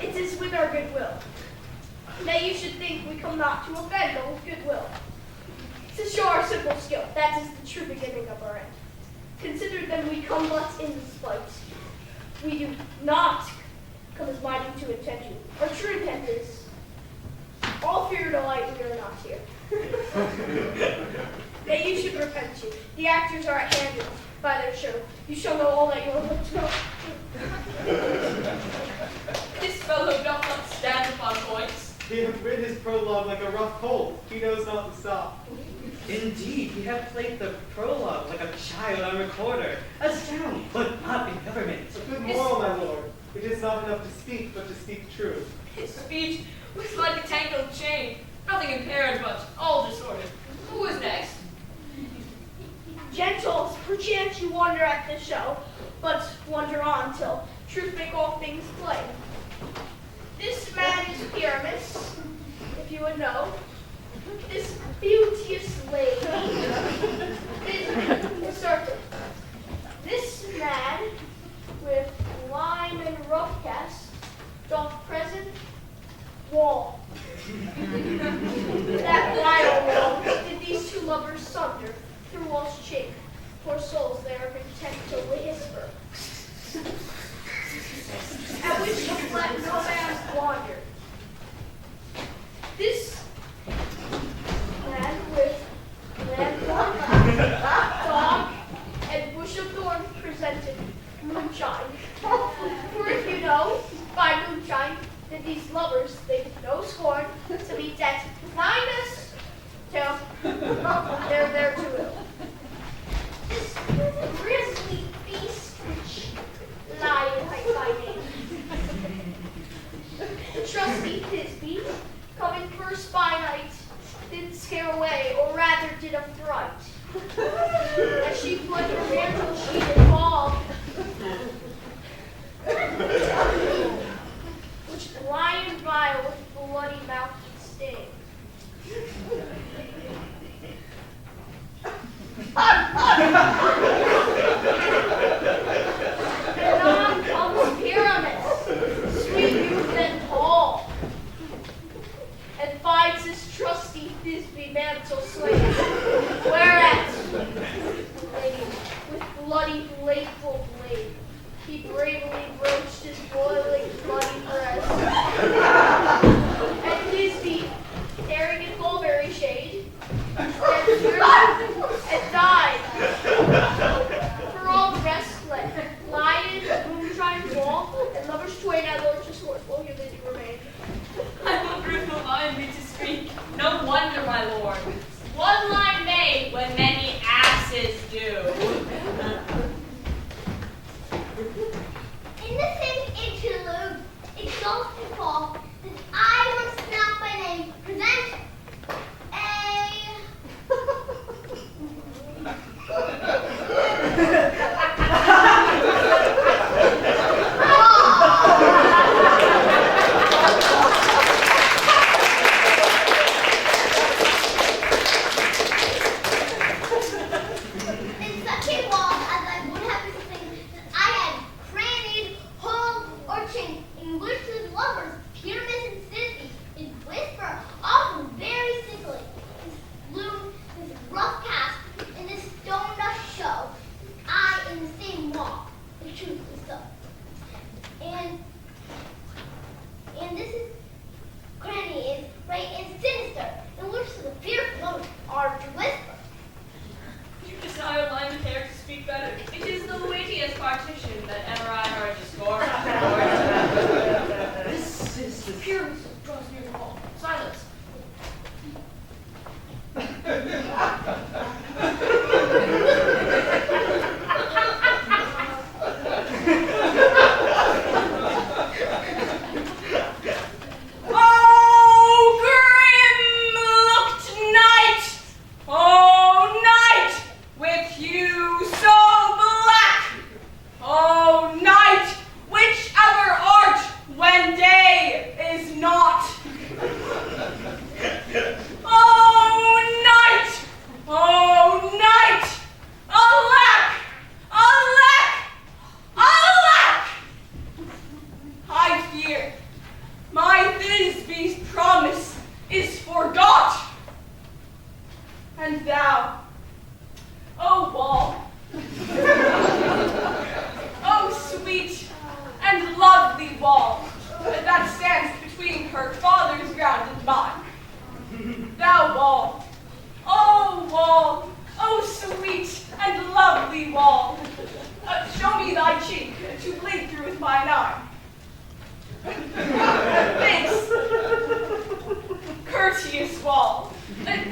It is with our goodwill. Now you should think we come not to offend, but with goodwill. To show our simple skill, that is the true beginning of our end. Consider then we come but in spite. We do not come as minded to intend you. Our true intent is, all fear delight we are not here. That you should repent you. The actors are at hand by their show. You shall know all that you are looking to know. This fellow doth not stand upon points. He hath rid his prologue like a rough colt. He knows not to stop. Indeed, he hath played the prologue like a child on recorder. A sound, but not in government. A good moral, my lord. It is not enough to speak, but to speak true. His speech was like a tangled chain, nothing impaired, but all disordered. Who is next? Gentles, perchance you wonder at the show, but wonder on till truth make all things plain. This man is Pyramus, if you would know. This beauteous lady is certain. This man with lime and rough cast doth present wall. That vile wall did these two lovers sunder through wall's chink. Poor souls, they are content to whisper. At which let no man wander. This man with landlord, dog, and bush of thorn presented moonshine. For if you know, by moonshine, that these lovers think no scorn to meet at kindness till they're there to ill. This grisly beast which lion by name. Trusty Thisbe, coming first by night, did scare away, or rather did affright. As she fled her mantle, she did fall, which lion vile with bloody mouth did sting. Anon comes Pyramus, sweet youth and tall, and finds his trusty Thisbe mantle slain, whereat, laid with bloody bladeful blade, he bravely broached his boiling and lovely wall that stands between her father's ground and mine. Thou wall, oh sweet and lovely wall, show me thy cheek to blink through with mine eye. Thanks, courteous wall,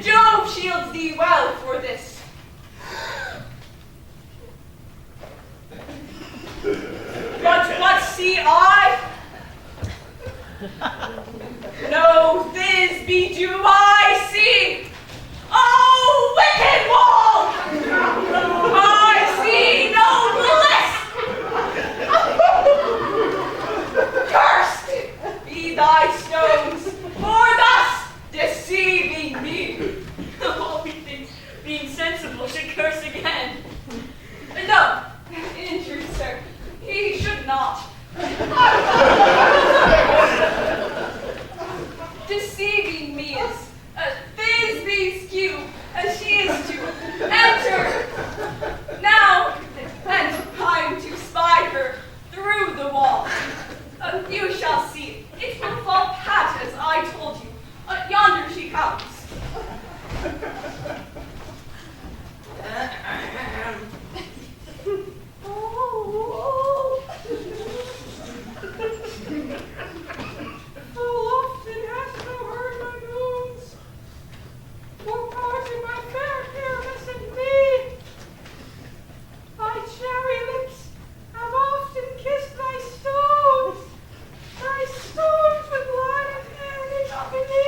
Jove shields thee well for this. But what see I? No Thisbe do I see. Oh, wicked wall! I see no bliss! Cursed be thy stones for thus deceiving me. All methinks being sensible should curse again. No, in truth, sir, he should not. Deceiving me is Thisbe's cue, as she is to enter now, and time to spy her through the wall. You shall see. It will fall pat as I told you. Yonder she comes. How often hast thou heard my moans? For parting my fair Pyramus and me, thy cherry lips have often kissed thy stones with light of hair in company.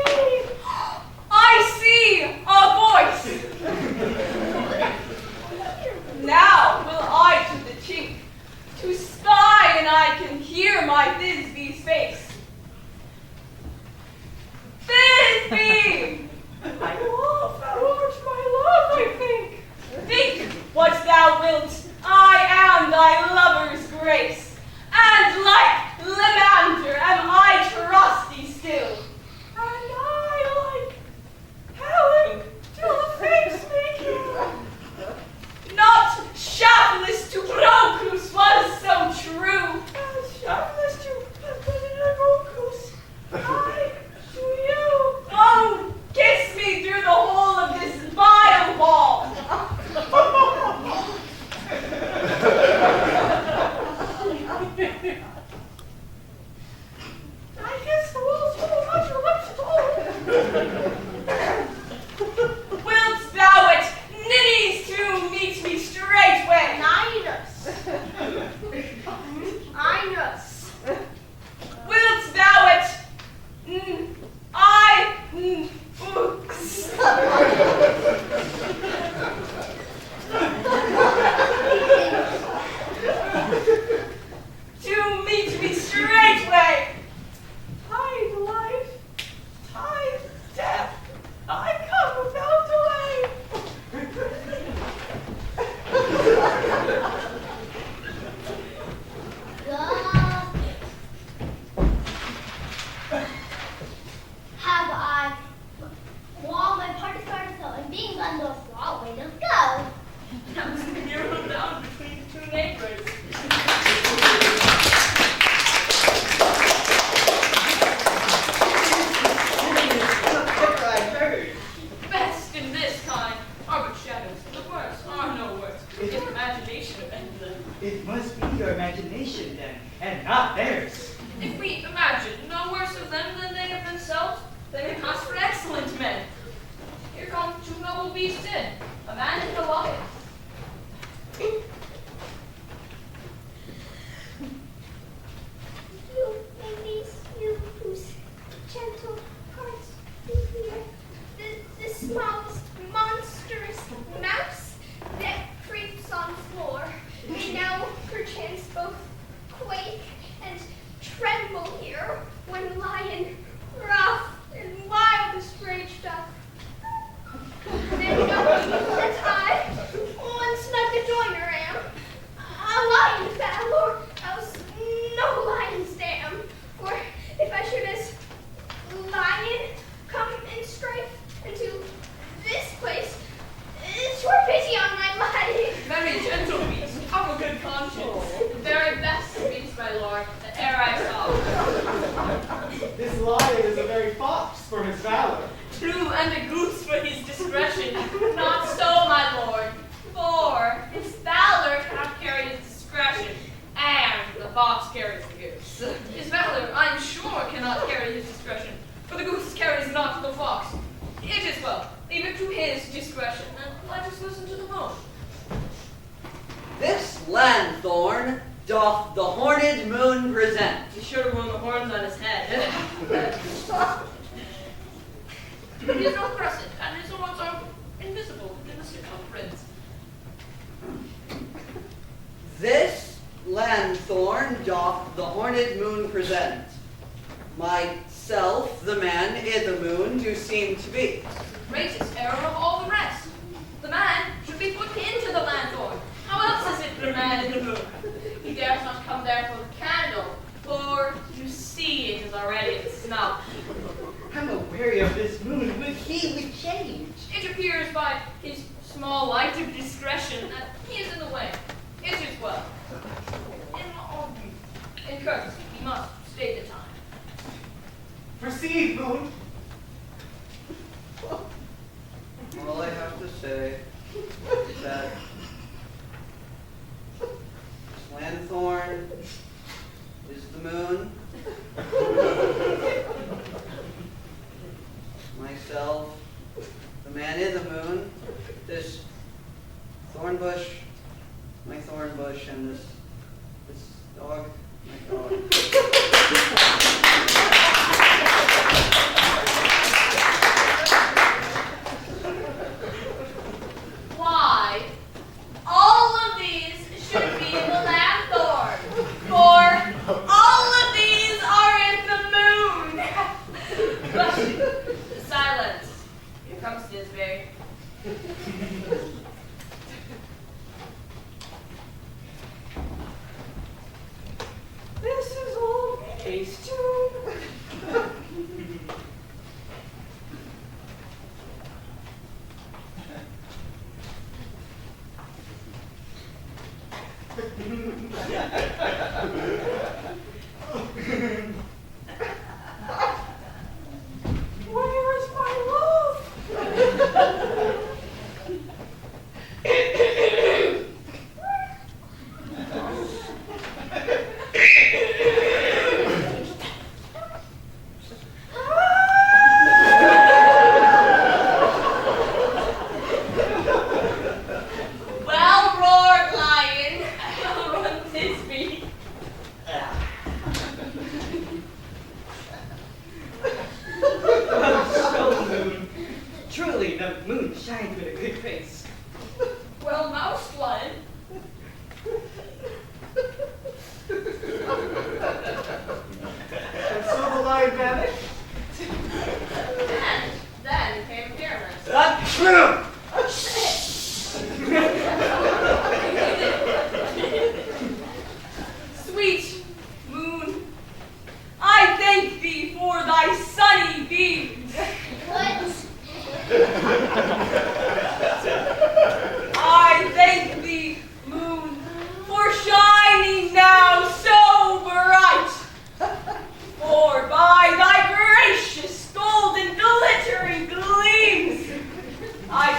I see a voice. Now will I to the chink to spy, and I can hear my Thisbe's face. Thisbe! Oh, thou art my love, I think. Think what thou wilt. I am thy lover's grace, and like Limander am I trusty still. And I like Helen till the fates make you. Not shaftless to Proclus was so true. As shaftless to Proclus, I to you. Oh, kiss me through the hole of this vile wall. I kiss the wall so much your lips told. Wilt thou at Ninny's tomb meet me straightway? Inus. Wilt thou at to meet me straightway? Tide life, tide death, I come without delay. Have I wall my party started so and being on those wall way to go. That was the hero down between the two neighbors. I heard. Best in this kind are but shadows. The worst are no worse. If imagination offends them. It must be your imagination then, and not theirs. If we imagine no worse of them than they of themselves, they may pass for excellent men. Here come two noble beasts in, a man and a lion. You, ladies, you whose gentle hearts fear the smallest monstrous mouse that creeps on floor may now perchance both quake and tremble here when lion rough and wildest rage doth. Then know ye that I lord, that ere I saw. This lion is a very fox for his valor. True, and a goose for his discretion. Not so, my lord, for his valor cannot carry his discretion, and the fox carries the goose. His valor, I'm sure, cannot carry his discretion, for the goose carries not the fox. It is well. Leave it to his discretion, and let us listen to the moon. This lanthorn doth the horned moon present. He should have worn the horns on his head. He is no crescent, and his horns are invisible within the circumference. This lanthorn doth the horned moon present. Myself, the man i' the moon, do seem to be. The greatest error of all the rest. The man should be put into the lanthorn. How else is it the man in the moon? He dares not come there for the candle, for you see it is already in snuff. I'm aweary of this moon, but he would change. It appears by his small light of discretion that he is in the way. It is well. In courtesy, he must state the time. Proceed, moon. All I have to say is that this lanthorn is the moon. Myself, the man in the moon. This thorn bush, my thorn bush, and this dog, my dog. Why, all of these should be in the lanthorn, for all of these are in the moon. But silence. Here comes Disbury. This is all case too. Where is my love? Well roared, lion. Run Tisby. So, moon. Truly, the moon shines with a good face. Well moused, lion. And so the lion vanished. And then came Pyramus. That's true! Sweet moon, I thank thee for thy sunny beams. What? I thank thee, moon, for shining now so bright. For by thy gracious golden glittering gleams, I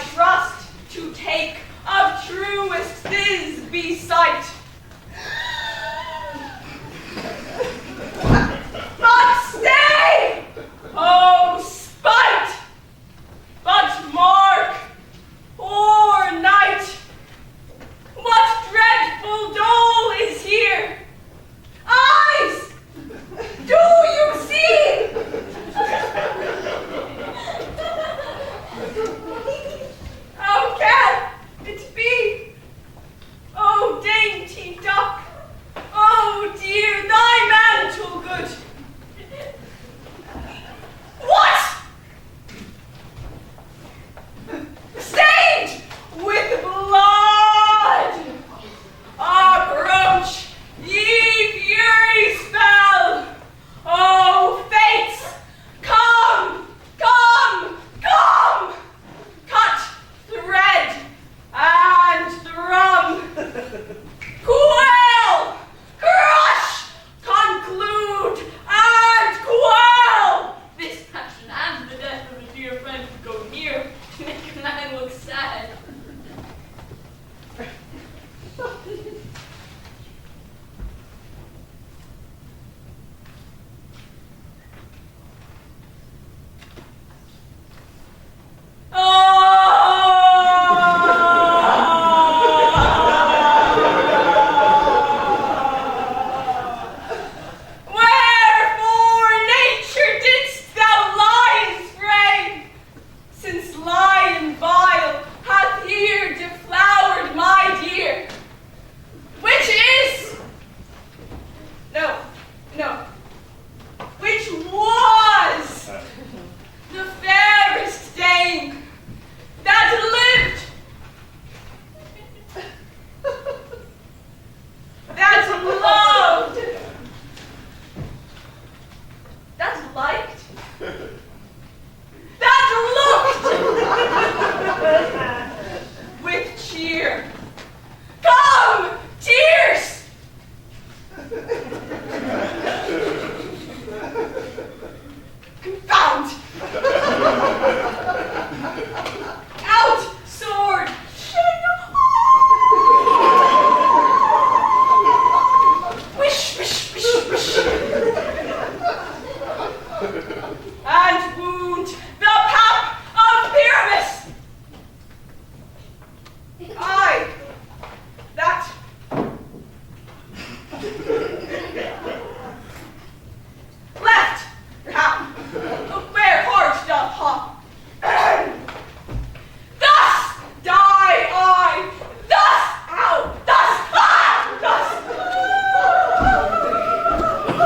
Now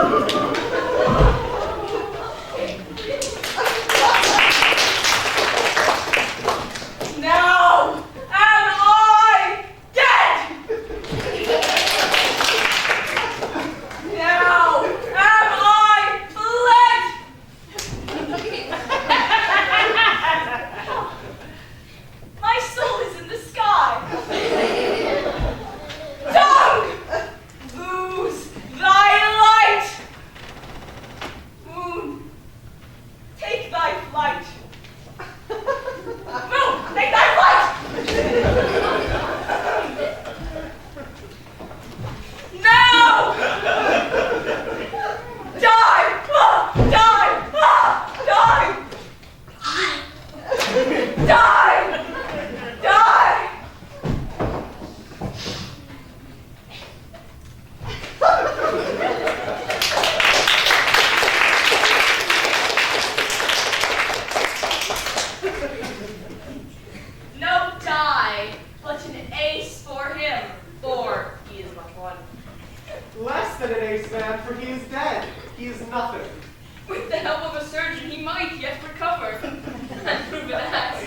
am I dead! Now am I fled! My soul is in the sky. Tongue, lose thy light! Moon, take thy flight. Moon, take thy flight! Now! Die! Ah! Die! Ah! Die! Die! Die! No die, but an ace for him, for he is but one. Less than an ace man, for he is dead. He is nothing. With the help of a surgeon, he might yet recover and prove it as.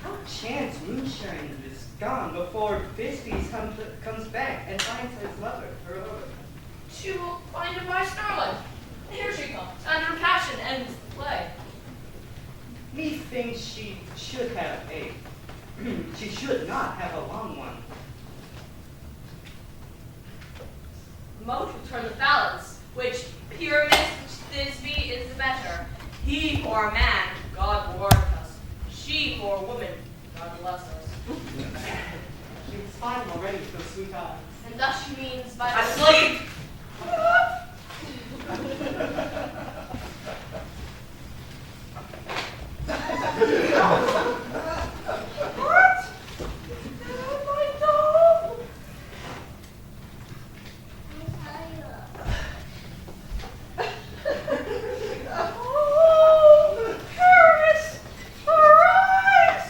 How chance moonshine is gone before Bispes comes back and finds his lover, her lover. She will find him by starlight. Here she comes, and her passion ends the play. Methinks she should have she should not have a long one. Moat will turn the balance, which pyramid Thisbe is the better. He for a man, God warn us. She for a woman, God bless us. She was fine already with those sweet eyes. And thus she means by the Asleep! What? My dog! Oh, Paris, arise!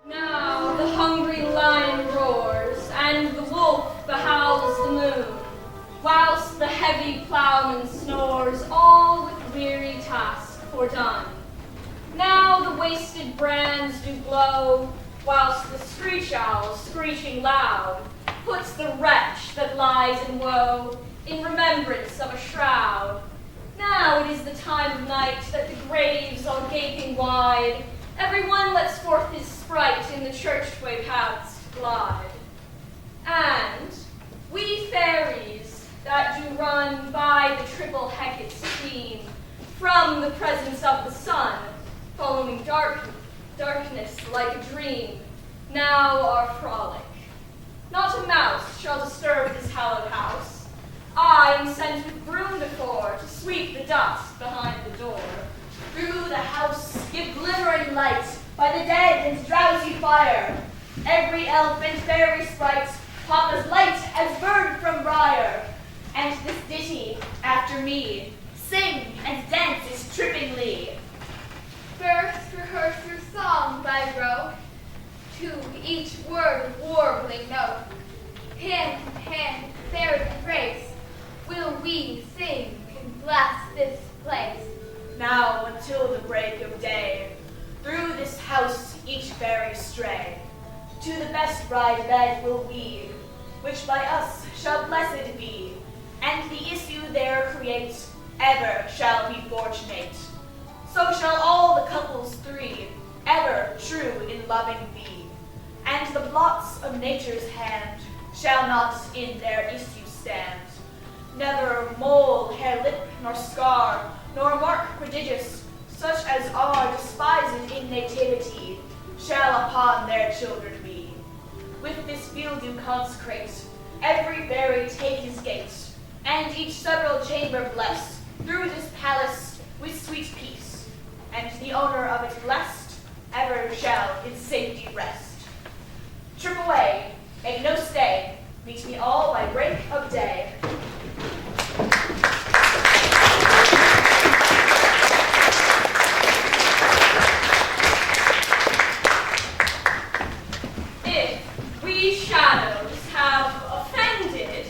Now the hungry lion roars, and the wolf behowls the moon, whilst the heavy ploughman snores, all with weary task fordone. Now the wasted brands do blow, whilst the screech owl, screeching loud, puts the wretch that lies in woe in remembrance of a shroud. Now it is the time of night that the graves are gaping wide. Everyone lets forth his sprite in the churchway paths to glide. And we fairies that do run by the triple Hecate's theme, from the presence of the sun, following darkness like a dream, now are frolic. Not a mouse shall disturb this hallowed house. I am sent with broom before to sweep the dust behind the door. Through the house give glimmering light by the dead and drowsy fire. Every elf and fairy sprite pop as light as bird from briar. And this ditty, after me, sing and dances trippingly. First rehearse your song by rote, to each word of warbling note. Hand in hand, fair and grace, will we sing and bless this place. Now until the break of day, through this house each fairy stray. To the best bride bed will we, which by us shall blessed be, and the issue there create, ever shall be fortunate. So shall all the couples three, ever true in loving be, and the blots of nature's hand shall not in their issue stand. Never mole, hair, lip, nor scar, nor mark prodigious, such as are despised in nativity, shall upon their children be. With this field do consecrate, every fairy take his gate, and each several chamber bless through this palace with sweet peace, and the owner of it blessed ever shall in safety rest. Trip away, make no stay, meet me all by break of day. If we shadows have offended,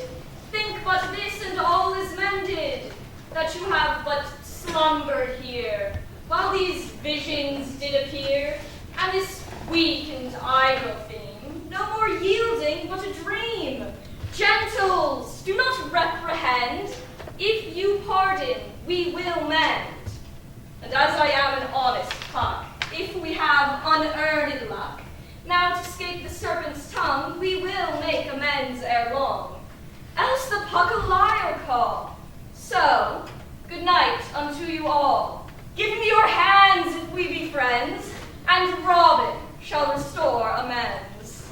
think but this and all is mended, that you have but slumbered here, while these visions did appear, and this weak and idle theme, no more yielding but a dream. Gentles, do not reprehend. If you pardon, we will mend. And as I am an honest puck, if we have unearned luck, now to escape the serpent's tongue, we will make amends ere long. Else the puck a liar call. So, good night unto you all. Give me your hands if we be friends, and Robin shall restore amends.